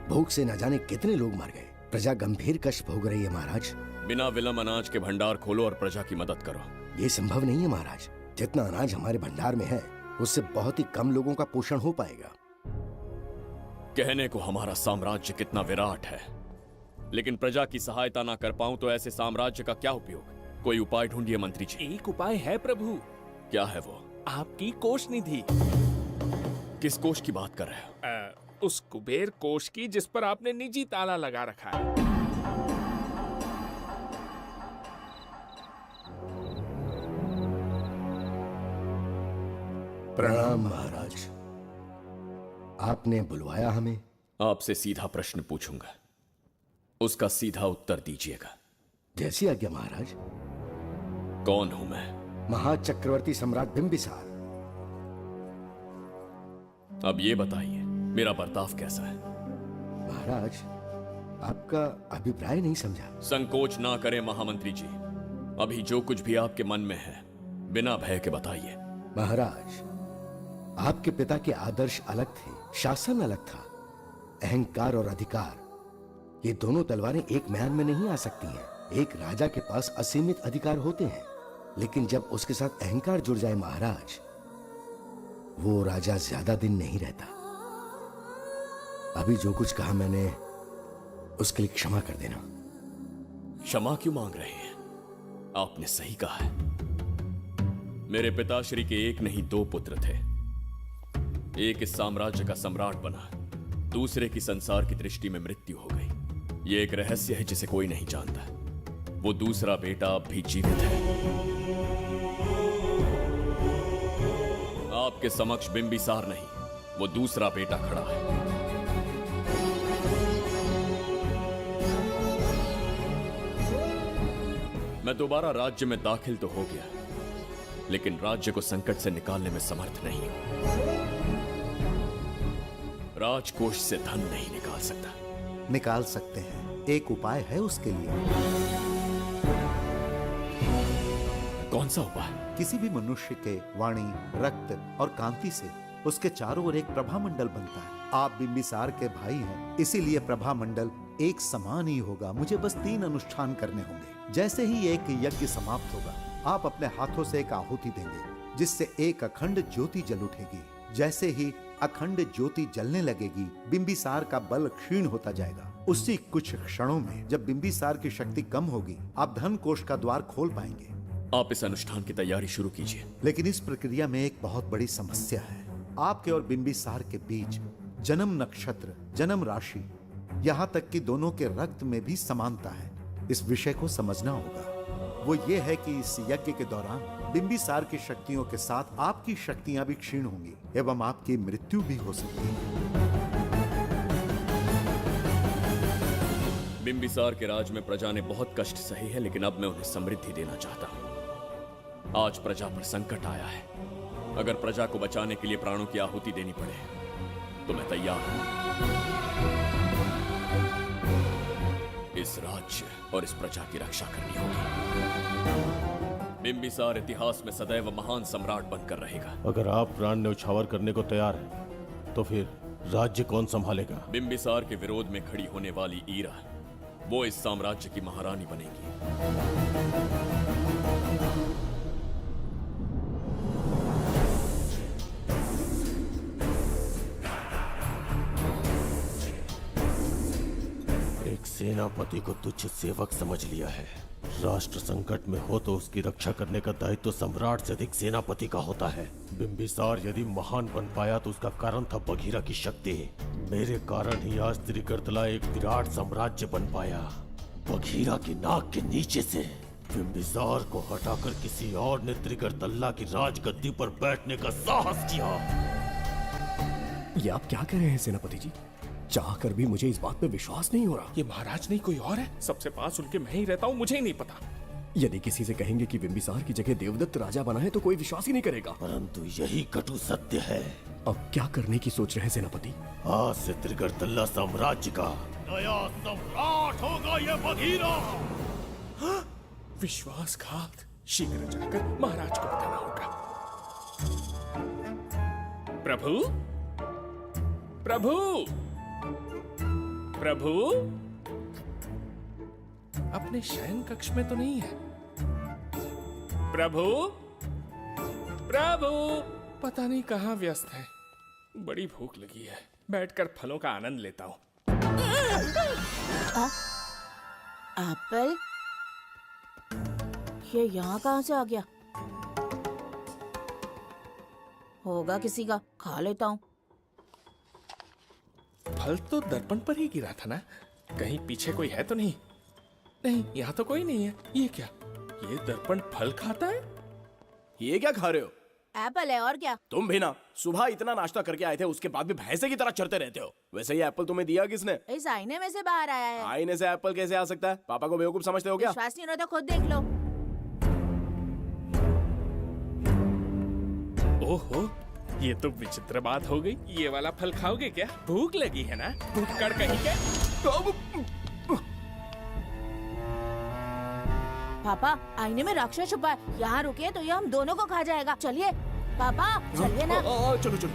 भूख से न जाने कितने लोग मर गए। प्रजा गंभीर कष्ट भोग रही है महाराज। बिना विलंब अनाज के भंडार खोलो और प्रजा की मदद करो। ये संभव नहीं है महाराज। जितना अनाज हमारे भंडार में है उससे बहुत ही कम लोगों का पोषण हो पाएगा। कहने को हमारा साम्राज्य कितना विराट है, लेकिन प्रजा की सहायता ना कर पाऊं तो ऐसे साम्राज्य का क्या उपयोग। कोई उपाय ढूंढिए मंत्री जी। एक उपाय है प्रभु। क्या है वो? आपकी कोष निधि। किस कोष की बात कर रहे हो? उस कुबेर कोष की जिस पर आपने निजी ताला लगा रखा है। प्रणाम महाराज। आपने बुलवाया हमें? आपसे सीधा प्रश्न पूछूंगा, उसका सीधा उत्तर दीजिएगा। जैसी आज्ञा महाराज। कौन हूं मैं? महाचक्रवर्ती सम्राट बिंबिसार। अब ये बताइए मेरा बर्ताव कैसा है? महाराज आपका अभिप्राय नहीं समझा। संकोच ना करें महामंत्री जी, अभी जो कुछ भी आपके मन में है बिना भय के बताइए। महाराज आपके पिता के आदर्श अलग थे, शासन अलग था। अहंकार और अधिकार ये दोनों तलवारें एक म्यान में नहीं आ सकती हैं। एक राजा के पास असीमित अधिकार होते हैं, लेकिन जब उसके साथ अहंकार जुड़ जाए महाराज, वो राजा ज्यादा दिन नहीं रहता। अभी जो कुछ कहा मैंने उसके लिए क्षमा कर देना। क्षमा क्यों मांग रहे हैं? आपने सही कहा है। मेरे पिताश्री के एक नहीं दो पुत्र थे। एक इस साम्राज्य का सम्राट बना, दूसरे की संसार की दृष्टि में मृत्यु हो गई। ये एक रहस्य है जिसे कोई नहीं जानता। वो दूसरा बेटा अब भी जीवित है। आपके समक्ष बिंबिसार नहीं, वो दूसरा बेटा खड़ा है। मैं दोबारा राज्य में दाखिल तो हो गया, लेकिन राज्य को संकट से निकालने में समर्थ नहीं हूं। राजकोष से धन नहीं निकाल सकता। निकाल सकते हैं, एक उपाय है उसके लिए। कौन सा उपाय? किसी भी मनुष्य के वाणी, रक्त और कांति से उसके चारों ओर एक प्रभामंडल बनता है। आप बिंबिसार के भाई हैं, इसीलिए प्रभामंडल एक समान ही होगा। मुझे बस 3 अनुष्ठान करने होंगे। जैसे ही एक यज्ञ समाप्त होगा, आप अपने हाथों से एक आहुति देंगे, जिससे एक अखंड ज्योति जल उठेगी। जैसे ही अखंड ज्योति जलने लगेगी, बिंबिसार का बल क्षीण होता जाएगा। उसी कुछ क्षणों में जब बिंबिसार की शक्ति कम होगी, आप धन कोष का द्वार खोल पाएंगे। आप इस अनुष्ठान की तैयारी शुरू कीजिए। लेकिन इस प्रक्रिया में एक बहुत बड़ी समस्या है। आपके और बिंबिसार के बीच जन्म नक्षत्र, जन्म राशि, यहाँ तक कि दोनों के रक्त में भी समानता है। इस विषय को समझना होगा। वो ये है कि इस यज्ञ के दौरान बिंबिसार की शक्तियों के साथ आपकी शक्तियां भी क्षीण होंगी एवं आपकी मृत्यु भी हो सकती है। बिंबिसार के राज में प्रजा ने बहुत कष्ट सहे हैं, लेकिन अब मैं उन्हें समृद्धि देना चाहता हूं। आज प्रजा पर संकट आया है। अगर प्रजा को बचाने के लिए प्राणों की आहुति देनी पड़े तो मैं तैयार हूं। इस राज्य और इस प्रजा की रक्षा करनी होगी। बिंबिसार इतिहास में सदैव महान सम्राट बनकर रहेगा। अगर आप प्राण न्यौछावर करने को तैयार हैं, तो फिर राज्य कौन संभालेगा? बिंबिसार के विरोध में खड़ी होने वाली ईरा, वो इस साम्राज्य की महारानी बनेगी। एक सेनापति को तुच्छ सेवक समझ लिया है। राष्ट्र संकट में हो तो उसकी रक्षा करने का दायित्व तो सम्राट से अधिक सेनापति का होता है। बिंबिसार यदि महान बन पाया तो उसका कारण था बघीरा की शक्ति। मेरे कारण ही आज त्रिगर्तला एक विराट साम्राज्य बन पाया। बघीरा की नाक के नीचे से बिंबिसार को हटाकर किसी और ने त्रिगर्तल्ला की राजगद्दी पर बैठने का साहस किया। ये आप क्या कह रहे हैं सेनापति जी? चाहकर भी मुझे इस बात पे विश्वास नहीं हो रहा। ये महाराज नहीं कोई और है। सबसे पास उनके मैं ही रहता हूँ, मुझे ही नहीं पता। यदि किसी से कहेंगे कि बिंबिसार की जगह देवदत्त राजा बना है तो कोई विश्वास ही नहीं करेगा। परंतु यही कटु सत्य है। अब क्या करने की सोच रहे हैं सेनापति? आज से त्रिगर्तल्ला साम्राज्य का नया सम्राट होगा ये बघीरा। विश्वासघात। शीघ्र जाकर महाराज को बताना होगा। प्रभु, प्रभु, प्रभु, अपने शयन कक्ष में तो नहीं है। प्रभु, प्रभु, पता नहीं कहाँ व्यस्त है। बड़ी भूख लगी है, बैठकर फलों का आनंद लेता हूँ। एप्पल, ये यहाँ कहाँ से आ गया? होगा किसी का, खा लेता हूँ। फल तो दर्पण पर ही गिरा था ना? कहीं पीछे कोई है तो नहीं? नहीं, यहाँ तो कोई नहीं है। ये क्या? ये दर्पण फल खाता है? ये क्या खा रहे हो? एप्पल है और क्या? तुम भी ना सुबह इतना नाश्ता करके आए थे, उसके बाद भी भैंसे की तरह चढ़ते रहते हो। वैसे ये एप्पल तुम्हें दिया किसने? इस आईने में से बाहर आया है। आईने से एप्पल कैसे आ सकता है? पापा को बेवकूफ समझते हो क्या? विश्वास नहीं हो रहा तो खुद देख लो। ओहो, ये तो विचित्र बात हो गई। ये वाला फल खाओगे क्या? भूख लगी है ना? भूखड़ कहीं के? पापा, आईने में राक्षस छुपा है। यहाँ रुके तो ये हम दोनों को खा जाएगा। चलिए पापा, चलिए ना। चलो चलो।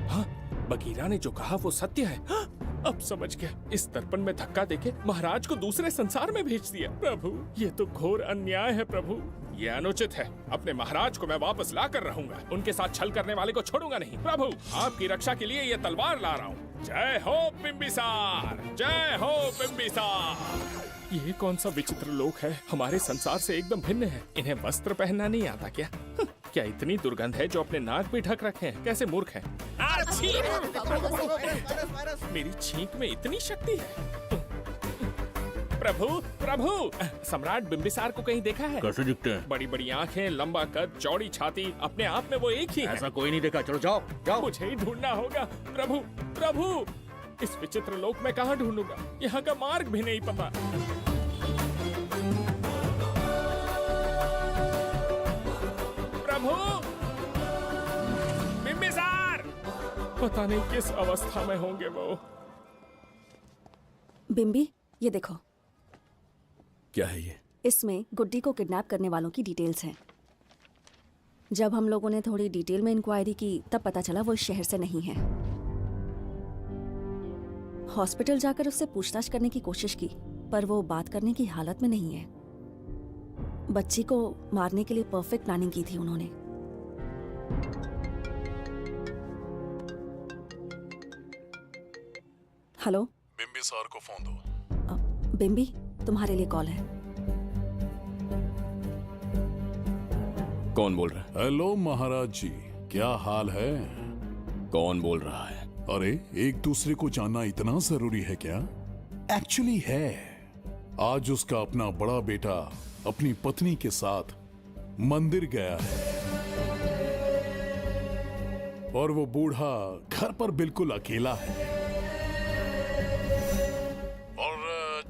हाँ, बगीरा ने जो कहा वो सत्य है। हाँ, अब समझ गया। इस दर्पण में धक्का देके महाराज को दूसरे संसार में भेज दिया। प्रभु, ये तो घोर अन्याय है प्रभु। ये अनुचित है। अपने महाराज को मैं वापस ला कर रहूंगा। उनके साथ छल करने वाले को छोड़ूंगा नहीं। प्रभु, आपकी रक्षा के लिए ये तलवार ला रहा हूँ। जय हो बिम्बिसार, जय हो बिम्बिसार। ये कौन सा विचित्र लोक है? हमारे संसार से एकदम भिन्न है। इन्हें वस्त्र पहनना नहीं आता क्या? क्या इतनी दुर्गंध है जो अपने नाक भी ढक रखे हैं? कैसे मूर्ख हैं? मेरी छींक में इतनी शक्ति है। प्रभु, प्रभु, सम्राट बिम्बिसार को कहीं देखा है? कैसे दिखते हैं? बड़ी बड़ी आंखें, लंबा कद, चौड़ी छाती, अपने आप में वो एक ही है। ऐसा कोई नहीं देखा। चलो जाओ जाओ। मुझे ही ढूंढना होगा। प्रभु, प्रभु, इस विचित्र लोक में कहाँ ढूंढूंगा? यहाँ का मार्ग भी नहीं पता। प्रभु, बिम्बिसार, पता नहीं किस अवस्था में होंगे वो। बिम्बी, ये देखो। क्या है ये? इसमें गुड्डी को किडनैप करने वालों की डिटेल्स हैं। जब हम लोगों ने थोड़ी डिटेल में इंक्वायरी की तब पता चला वो इस शहर से नहीं है। हॉस्पिटल जाकर उससे पूछताछ करने की कोशिश की पर वो बात करने की हालत में नहीं है। बच्ची को मारने के लिए परफेक्ट प्लानिंग की थी उन्होंने। हेलो, बिम्बिसार को फोन दो। बिम्बी, तुम्हारे लिए कॉल है। कौन बोल रहा है? हेलो महाराज जी, क्या हाल है? कौन बोल रहा है? अरे, एक दूसरे को जानना इतना जरूरी है क्या? एक्चुअली है। आज उसका अपना बड़ा बेटा अपनी पत्नी के साथ मंदिर गया है और वो बूढ़ा घर पर बिल्कुल अकेला है और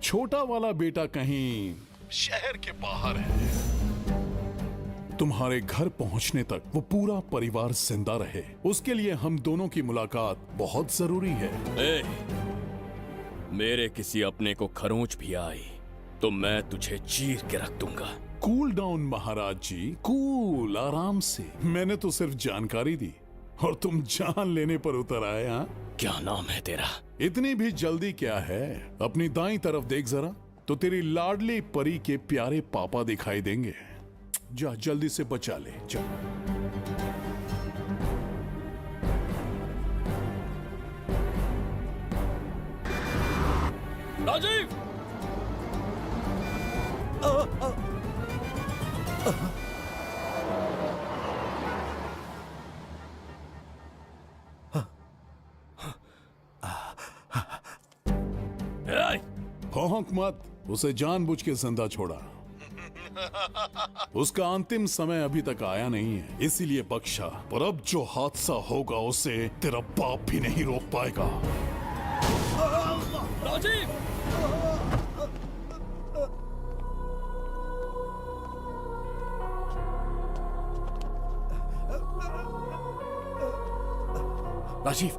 छोटा वाला बेटा कहीं शहर के बाहर है। तुम्हारे घर पहुंचने तक वो पूरा परिवार जिंदा रहे, उसके लिए हम दोनों की मुलाकात बहुत जरूरी है। मेरे किसी अपने को खरोंच भी आई तो मैं तुझे चीर के रख दूंगा। कूल डाउन महाराज जी, कूल, आराम से। मैंने तो सिर्फ जानकारी दी और तुम जान लेने पर उतर आए। हाँ, क्या नाम है तेरा? इतनी भी जल्दी क्या है? अपनी दाईं तरफ देख जरा तो तेरी लाडली परी के प्यारे पापा दिखाई देंगे। जा, जल्दी से बचा ले। जा। राजीव! भौंक मत, उसे जानबूझ के जिंदा छोड़ा। उसका अंतिम समय अभी तक आया नहीं है, इसीलिए बख्शा। पर अब जो हादसा होगा उसे तेरा बाप भी नहीं रोक पाएगा। राजीव! राजीव,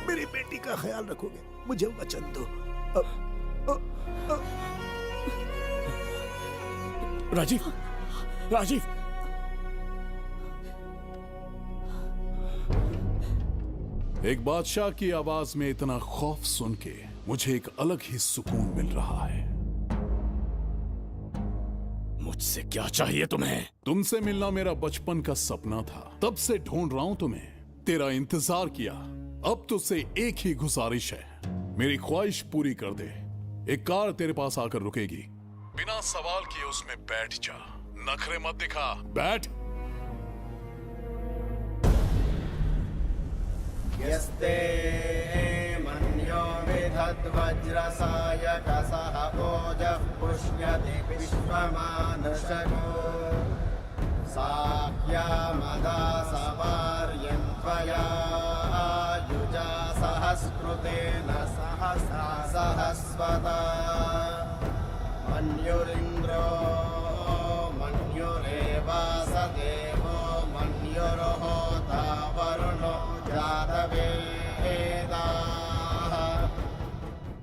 मेरी बेटी का ख्याल रखोगे? मुझे वचन दो। राजीव, राजीव, एक बादशाह की आवाज में इतना खौफ सुन के मुझे एक अलग ही सुकून मिल रहा है। मुझसे क्या चाहिए तुम्हें? तुमसे मिलना मेरा बचपन का सपना था, तब से ढूंढ रहा हूं तुम्हें, तेरा इंतजार किया। अब तुझसे एक ही गुजारिश है, मेरी ख्वाहिश पूरी कर दे। एक कार तेरे पास आकर रुकेगी, बिना सवाल किए उसमें बैठ जा, नखरे मत दिखा, बैठ। यस्ते मन्यो विधद्वज्रसायकसः ओजः पुष्यति विश्वमानशको साह्यामदासवार्यं त्वया युजा सहस्कृतेन सहसा सहस्वता मन्युरिन्द्रो मन्युरेवास देवो मन्युर्होता वरुणो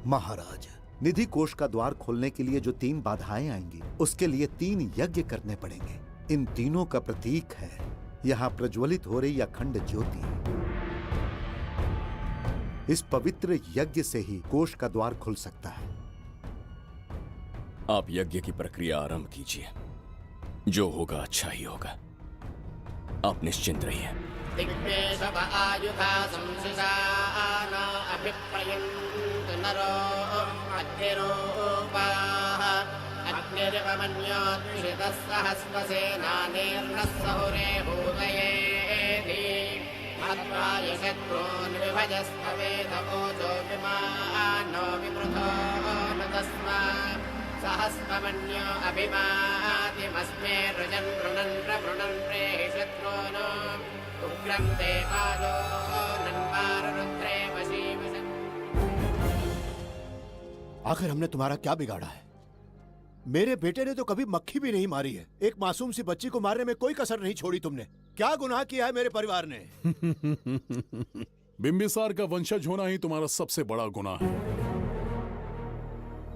महाराज, निधि कोष का द्वार खोलने के लिए जो 3 बाधाएं आएंगी, उसके लिए 3 यज्ञ करने पड़ेंगे। इन तीनों का प्रतीक है यहाँ प्रज्वलित हो रही अखंड ज्योति। इस पवित्र यज्ञ से ही कोष का द्वार खुल सकता है। आप यज्ञ की प्रक्रिया आरंभ कीजिए, जो होगा अच्छा ही होगा। आप निश्चिंत रहिए। दिग्वेशव आयुधा संशिशान अभिप्रयन्त नरो अग्निरूपाः अग्निरिव मन्योद्विषितः सहस्रसेनानेर्नः सहुरे भूतयेति मत्वाय शत्रून् विभजस्तवेदवोचो विमानो विवृतो न तस्मात् सहस्रमन्यो अभिमातिमस्मे रुजन् रुणन् प्रवृणन् प्रेहि शत्रून् उग्रं ते आलो नन्वारुद्रे वशीवसन्। आखिर हमने तुम्हारा क्या बिगाड़ा है? मेरे बेटे ने तो कभी मक्खी भी नहीं मारी है। एक मासूम सी बच्ची को मारने में कोई कसर नहीं छोड़ी तुमने। क्या गुनाह किया है मेरे परिवार ने? बिंबिसार का वंशज होना ही तुम्हारा सबसे बड़ा गुनाह है।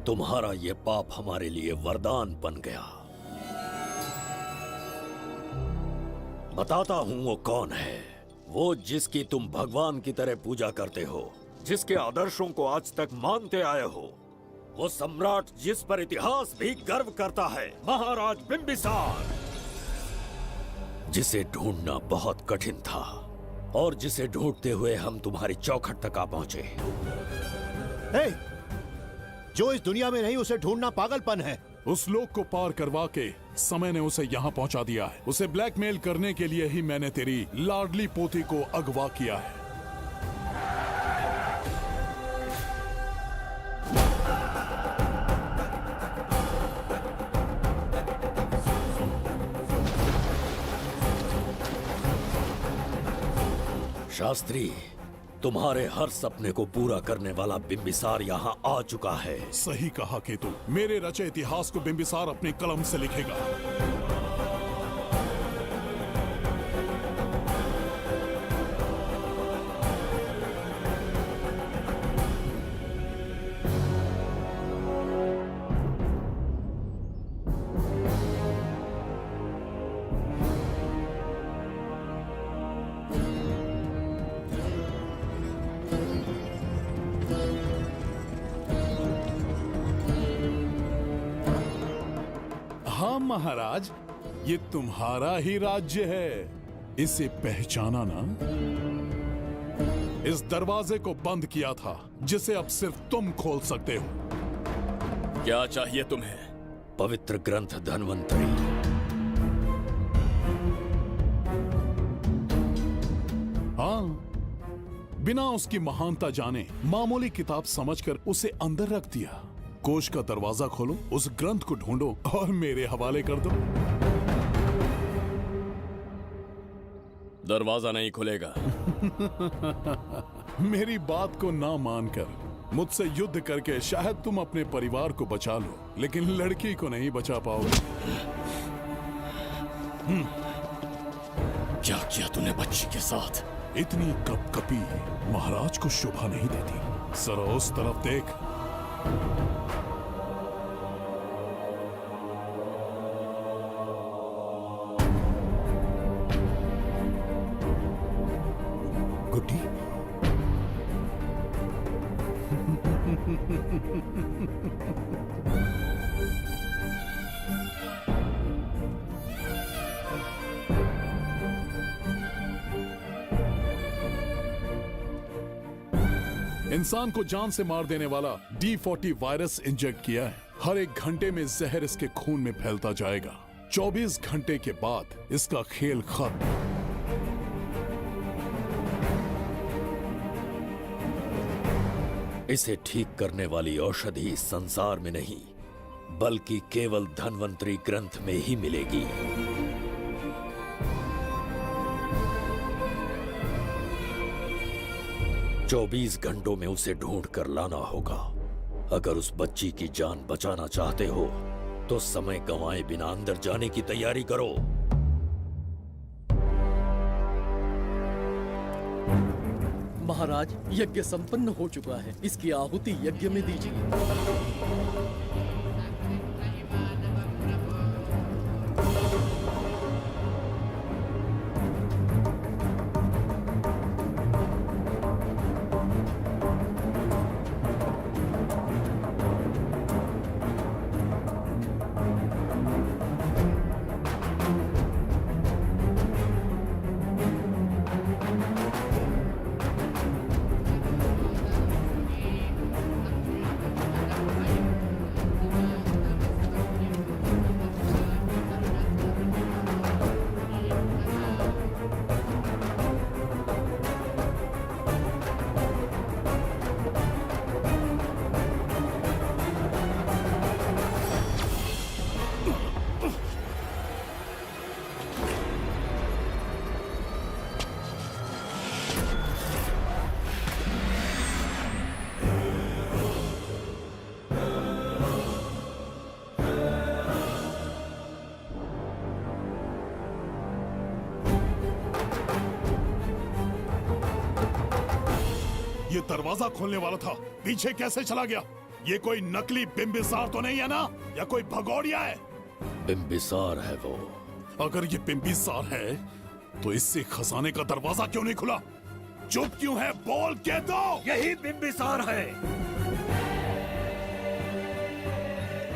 तुम्हारा ये पाप हमारे लिए वरदान बन गया। बताता हूं वो कौन है, वो जिसकी तुम भगवान की तरह पूजा करते हो, जिसके आदर्शों को आज तक मानते आए हो, वो सम्राट जिस पर इतिहास भी गर्व करता है, महाराज बिंबिसार, जिसे ढूंढना बहुत कठिन था और जिसे ढूंढते हुए हम तुम्हारी चौखट तक आ पहुंचे। जो इस दुनिया में नहीं उसे ढूंढना पागलपन है। उस लोक को पार करवा के समय ने उसे यहाँ पहुंचा दिया है। उसे ब्लैकमेल करने के लिए ही मैंने तेरी लाडली पोती को अगवा किया है। शास्त्री, तुम्हारे हर सपने को पूरा करने वाला बिंबिसार यहाँ आ चुका है। सही कहा केतु, मेरे रचे इतिहास को बिंबिसार अपनी कलम से लिखेगा। महाराज, ये तुम्हारा ही राज्य है, इसे पहचाना ना? इस दरवाजे को बंद किया था जिसे अब सिर्फ तुम खोल सकते हो। क्या चाहिए तुम्हें? पवित्र ग्रंथ धन्वंतरी। हाँ, बिना उसकी महानता जाने मामूली किताब समझकर उसे अंदर रख दिया। कोष का दरवाजा खोलो, उस ग्रंथ को ढूंढो और मेरे हवाले कर दो। दरवाजा नहीं खुलेगा। मेरी बात को ना मानकर मुझसे युद्ध करके शायद तुम अपने परिवार को बचा लो, लेकिन लड़की को नहीं बचा पाओगे। क्या किया तूने बच्ची के साथ? इतनी कपकपी महाराज को शोभा नहीं देती। जरा उस तरफ देख। इंसान को जान से मार देने वाला D40 वायरस इंजेक्ट किया है। हर एक घंटे में जहर इसके खून में फैलता जाएगा। 24 घंटे के बाद इसका खेल खत्म। इसे ठीक करने वाली औषधि संसार में नहीं, बल्कि केवल धन्वंतरी ग्रंथ में ही मिलेगी। चौबीस घंटों में उसे ढूंढ कर लाना होगा। अगर उस बच्ची की जान बचाना चाहते हो तो समय गंवाए बिना अंदर जाने की तैयारी करो। महाराज, यज्ञ संपन्न हो चुका है। इसकी आहुति यज्ञ में दीजिए। ये दरवाजा खोलने वाला था, पीछे कैसे चला गया? ये कोई नकली बिम्बिसार तो नहीं है ना, या कोई भगोड़िया है? बिम्बिसार है वो। अगर ये बिम्बिसार है तो इससे खजाने का दरवाजा क्यों नहीं खुला? चुप क्यों है? बोल के दो। यही बिम्बिसार है।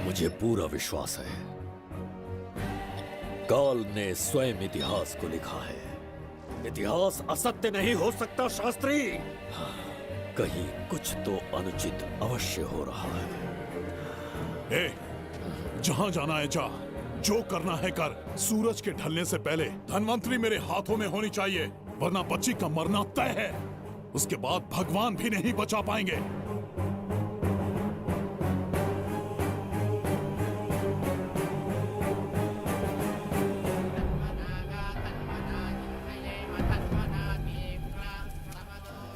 मुझे पूरा विश्वास है, काल ने स्वयं इतिहास को लिखा है। इतिहास असत्य नहीं हो सकता शास्त्री। कहीं कुछ तो अनुचित अवश्य हो रहा है। ए, जहां जाना है जा, जो करना है कर। सूरज के ढलने से पहले धन्वंतरी मेरे हाथों में होनी चाहिए, वरना बच्ची का मरना तय है। उसके बाद भगवान भी नहीं बचा पाएंगे।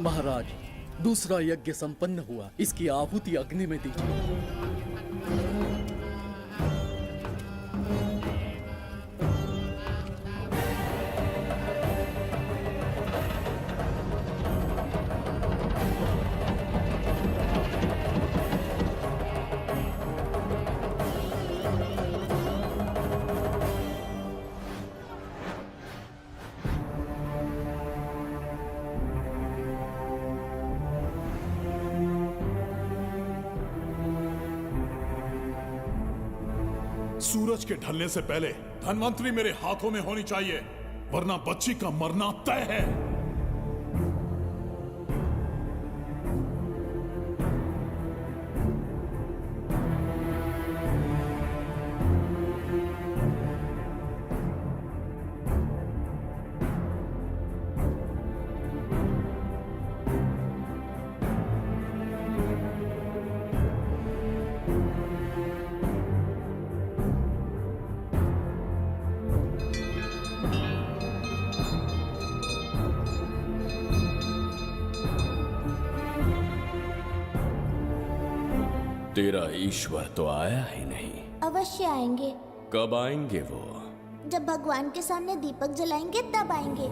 महाराज, दूसरा यज्ञ संपन्न हुआ। इसकी आहुति अग्नि में दीजिए। सूरज के ढलने से पहले धन्वंतरी मेरे हाथों में होनी चाहिए, वरना बच्ची का मरना तय है। तेरा ईश्वर तो आया ही नहीं। अवश्य आएंगे। कब आएंगे वो? जब भगवान के सामने दीपक जलाएंगे तब आएंगे।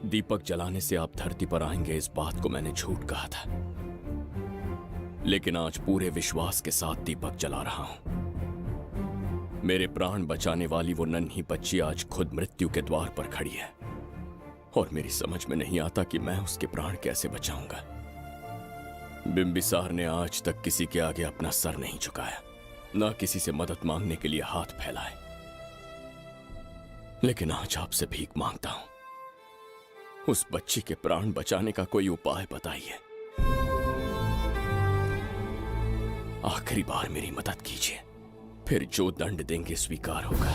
दीपक जलाने से आप धरती पर आएंगे, इस बात को मैंने झूठ कहा था, लेकिन आज पूरे विश्वास के साथ दीपक जला रहा हूं। मेरे प्राण बचाने वाली वो नन्ही बच्ची आज खुद मृत्यु के द्वार पर खड़ी है और मेरी समझ में नहीं आता कि मैं उसके प्राण कैसे बचाऊंगा। बिंबिसार ने आज तक किसी के आगे अपना सर नहीं झुकाया, ना किसी से मदद मांगने के लिए हाथ फैलाए। लेकिन आज आपसे भीख मांगता हूं, उस बच्ची के प्राण बचाने का कोई उपाय बताइए। आखिरी बार मेरी मदद कीजिए, फिर जो दंड देंगे स्वीकार होगा।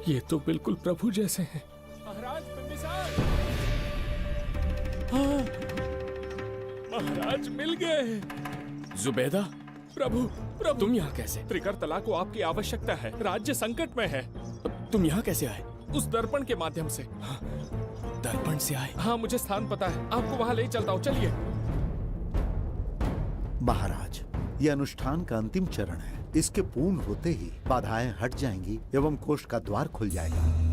ये तो बिल्कुल प्रभु जैसे हैं। महाराज बिंबिसार! हाँ, महाराज मिल गए। जुबैदा, प्रभु तुम यहाँ कैसे? त्रिकर्तला को आपकी आवश्यकता है, राज्य संकट में है। तुम यहाँ कैसे आए? उस दर्पण के माध्यम से। दर्पण से आए? हाँ, मुझे स्थान पता है, आपको वहाँ ले चलता हूँ, चलिए। महाराज, ये अनुष्ठान का अंतिम चरण है। इसके पूर्ण होते ही बाधाएं हट जाएंगी एवं कोष का द्वार खुल जाएगा।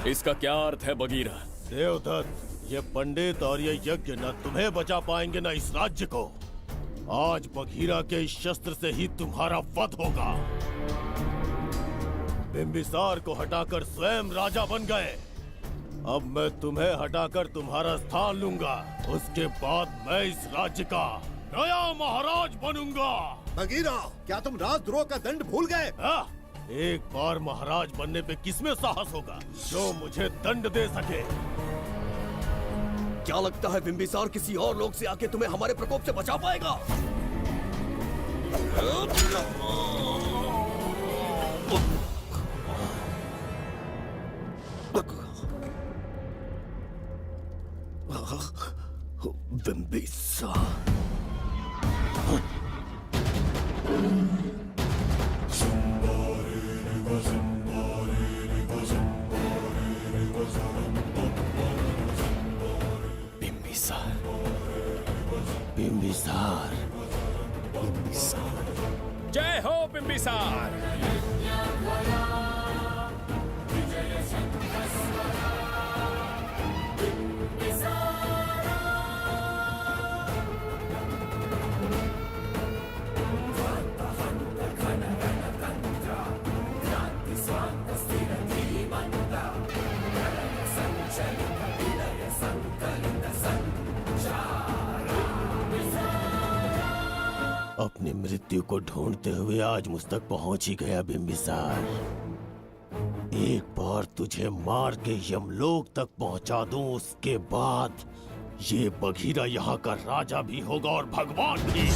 इसका क्या अर्थ है बगीरा? देवदत्त, ये पंडित और ये यज्ञ न तुम्हें बचा पाएंगे न इस राज्य को। आज बघीरा के इस शस्त्र से ही तुम्हारा वध होगा। बिंबिसार को हटाकर स्वयं राजा बन गए, अब मैं तुम्हें हटाकर तुम्हारा स्थान लूंगा। उसके बाद मैं इस राज्य का नया महाराज बनूंगा। बगीरा, क्या तुम राजद्रोह का दंड भूल गए? एक बार महाराज बनने पे किसमें साहस होगा जो मुझे दंड दे सके? क्या लगता है बिंबिसार किसी और लोग से आके तुम्हें हमारे प्रकोप से बचा पाएगा? बिंबिसार बिंबिसार, जय हो बिंबिसार। अपनी मृत्यु को ढूंढते हुए आज मुझ तक पहुंच ही गया बिंबिसार। एक बार तुझे मार के यमलोक तक पहुंचा दूं, उसके बाद ये बघीरा यहाँ का राजा भी होगा और भगवान भी।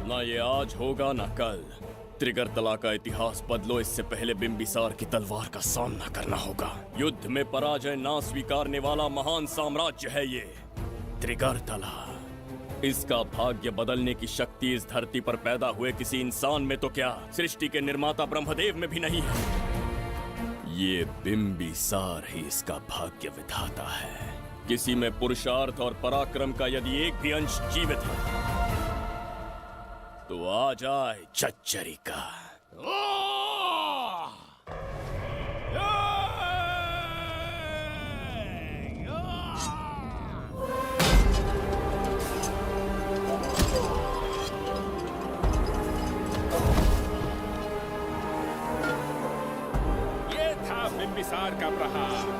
ना ये आज होगा ना कल। त्रिगर्तला का इतिहास बदलो, इससे पहले बिंबिसार की तलवार का सामना करना होगा। युद्ध में पराजय ना स्वीकारने वाला महान साम्राज्य है ये त्रिगर्तला। इसका भाग्य बदलने की शक्ति इस धरती पर पैदा हुए किसी इंसान में तो क्या, सृष्टि के निर्माता ब्रह्मदेव में भी नहीं है। ये बिंबिसार ही इसका भाग्य विधाता है। किसी में पुरुषार्थ और पराक्रम का यदि एक भी अंश जीवित है तो आ जाए चच्चरी का। प्रहार।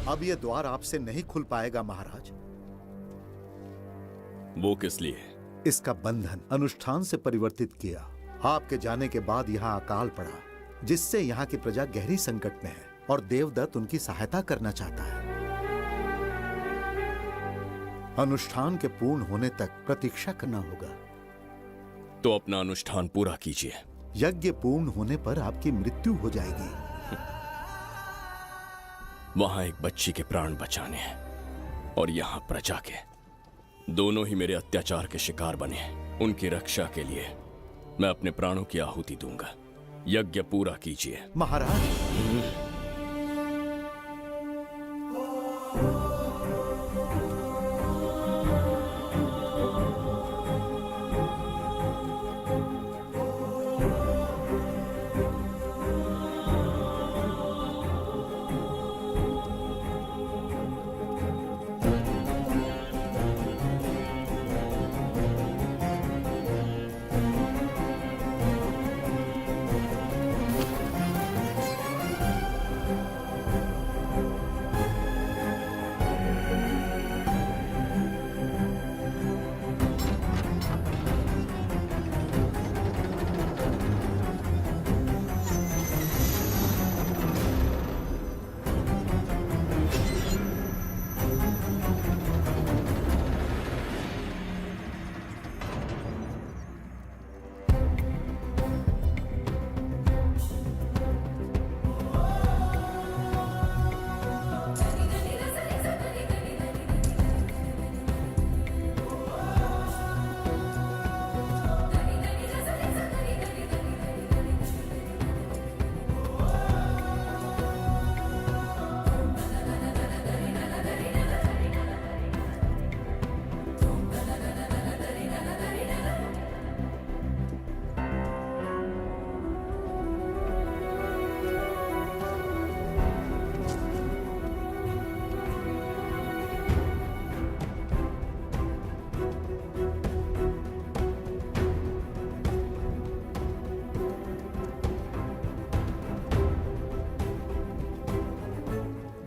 अब ये द्वार आपसे नहीं खुल पाएगा महाराज। वो किस लिए? इसका बंधन अनुष्ठान से परिवर्तित किया। आपके जाने के बाद यहाँ अकाल पड़ा, जिससे यहाँ की प्रजा गहरी संकट में है और देवदत्त उनकी सहायता करना चाहता है। अनुष्ठान के पूर्ण होने तक प्रतीक्षा करना होगा। तो अपना अनुष्ठान पूरा कीजिए। यज्ञ पूर्ण होने पर आपकी मृत्यु हो जाएगी। वहां एक बच्ची के प्राण बचाने हैं और यहाँ प्रजा के, दोनों ही मेरे अत्याचार के शिकार बने हैं। उनकी रक्षा के लिए मैं अपने प्राणों की आहुति दूंगा। यज्ञ पूरा कीजिए। महाराज,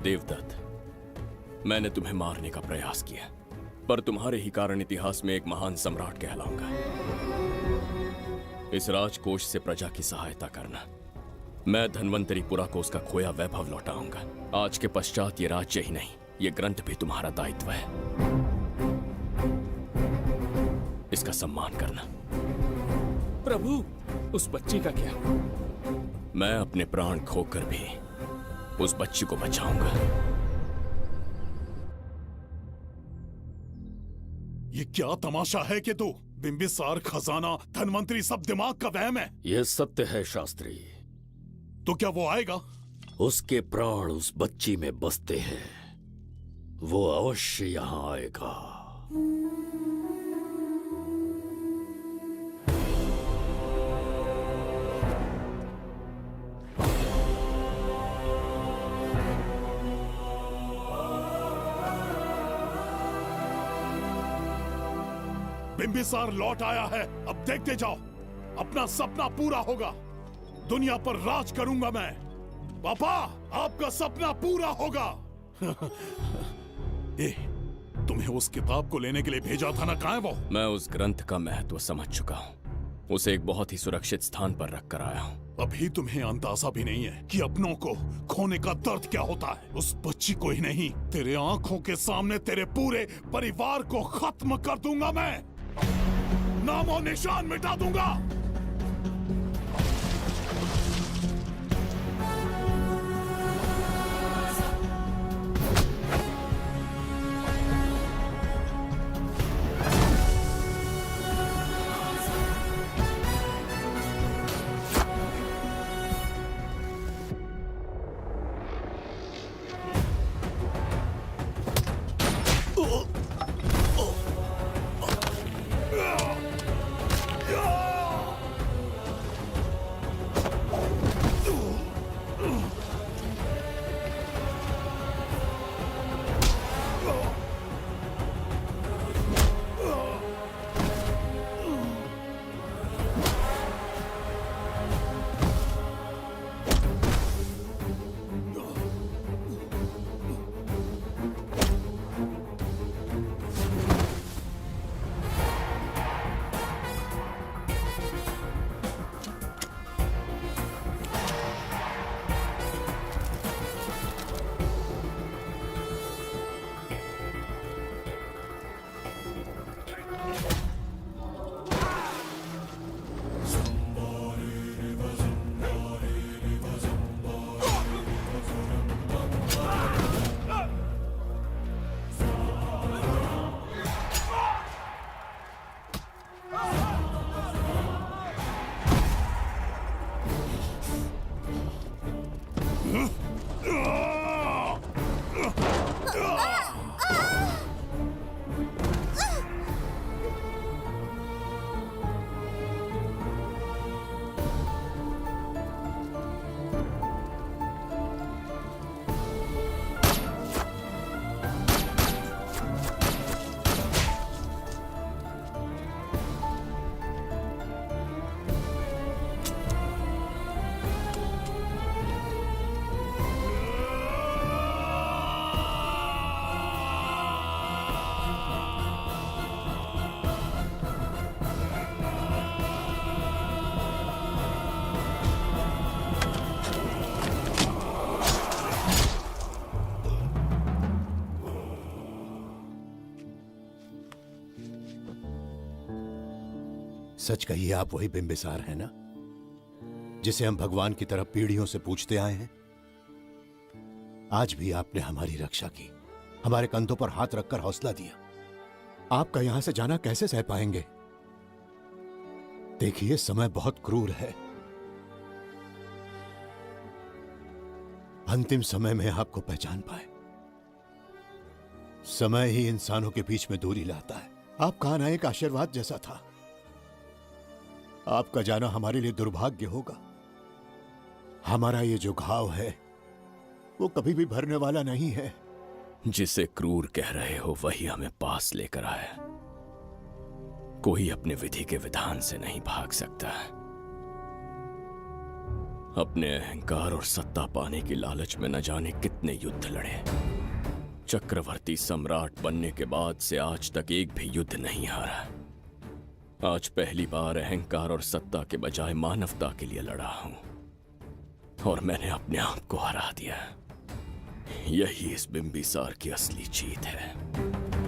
देवदत्त, मैंने तुम्हें मारने का प्रयास किया, पर तुम्हारे ही कारण इतिहास में एक महान सम्राट कहलाऊंगा। इस राजकोष से प्रजा की सहायता करना। मैं धन्वंतरीपुरा को उसका खोया वैभव लौटाऊंगा। आज के पश्चात ये राज्य ही नहीं, ये ग्रंथ भी तुम्हारा दायित्व है। इसका सम्मान करना। प्रभु, उस बच्ची का क्या? मैं अपने प्राण खोकर भी उस बच्ची को बचाऊंगा। ये क्या तमाशा है कि तू बिंबिसार, खजाना, धनवंतरी सब दिमाग का वहम है? यह सत्य है शास्त्री। तो क्या वो आएगा? उसके प्राण उस बच्ची में बसते हैं। वो अवश्य यहाँ आएगा। बिंबिसार लौट आया है। अब देखते जाओ, अपना सपना पूरा होगा। दुनिया पर राज करूंगा मैं। पापा, आपका सपना पूरा होगा। तुम्हें उस किताब को लेने के लिए भेजा था ना, कहाँ है वो? मैं उस ग्रंथ का महत्व समझ चुका हूँ। उसे एक बहुत ही सुरक्षित स्थान पर रख कर आया हूँ। अभी तुम्हें अंदाजा भी नहीं है कि अपनों को खोने का दर्द क्या होता है। उस बच्ची को ही नहीं, तेरे आंखों के सामने तेरे पूरे परिवार को खत्म कर दूंगा मैं। नामो निशान मिटा दूंगा। सच कहिए, आप वही बिंबिसार हैं ना, जिसे हम भगवान की तरफ पीढ़ियों से पूछते आए हैं? आज भी आपने हमारी रक्षा की, हमारे कंधों पर हाथ रखकर हौसला दिया। आपका यहां से जाना कैसे सह पाएंगे? देखिए, समय बहुत क्रूर है। अंतिम समय में आपको पहचान पाए। समय ही इंसानों के बीच में दूरी लाता है। आपका आना एक आशीर्वाद जैसा था। आपका जाना हमारे लिए दुर्भाग्य होगा। हमारा ये जो घाव है वो कभी भी भरने वाला नहीं है। जिसे क्रूर कह रहे हो वही हमें पास लेकर आया। कोई अपने विधि के विधान से नहीं भाग सकता। अपने अहंकार और सत्ता पाने की लालच में न जाने कितने युद्ध लड़े। चक्रवर्ती सम्राट बनने के बाद से आज तक एक भी युद्ध नहीं हारा। आज पहली बार अहंकार और सत्ता के बजाय मानवता के लिए लड़ा हूं, और मैंने अपने आप को हरा दिया। यही इस बिंबिसार की असली जीत है।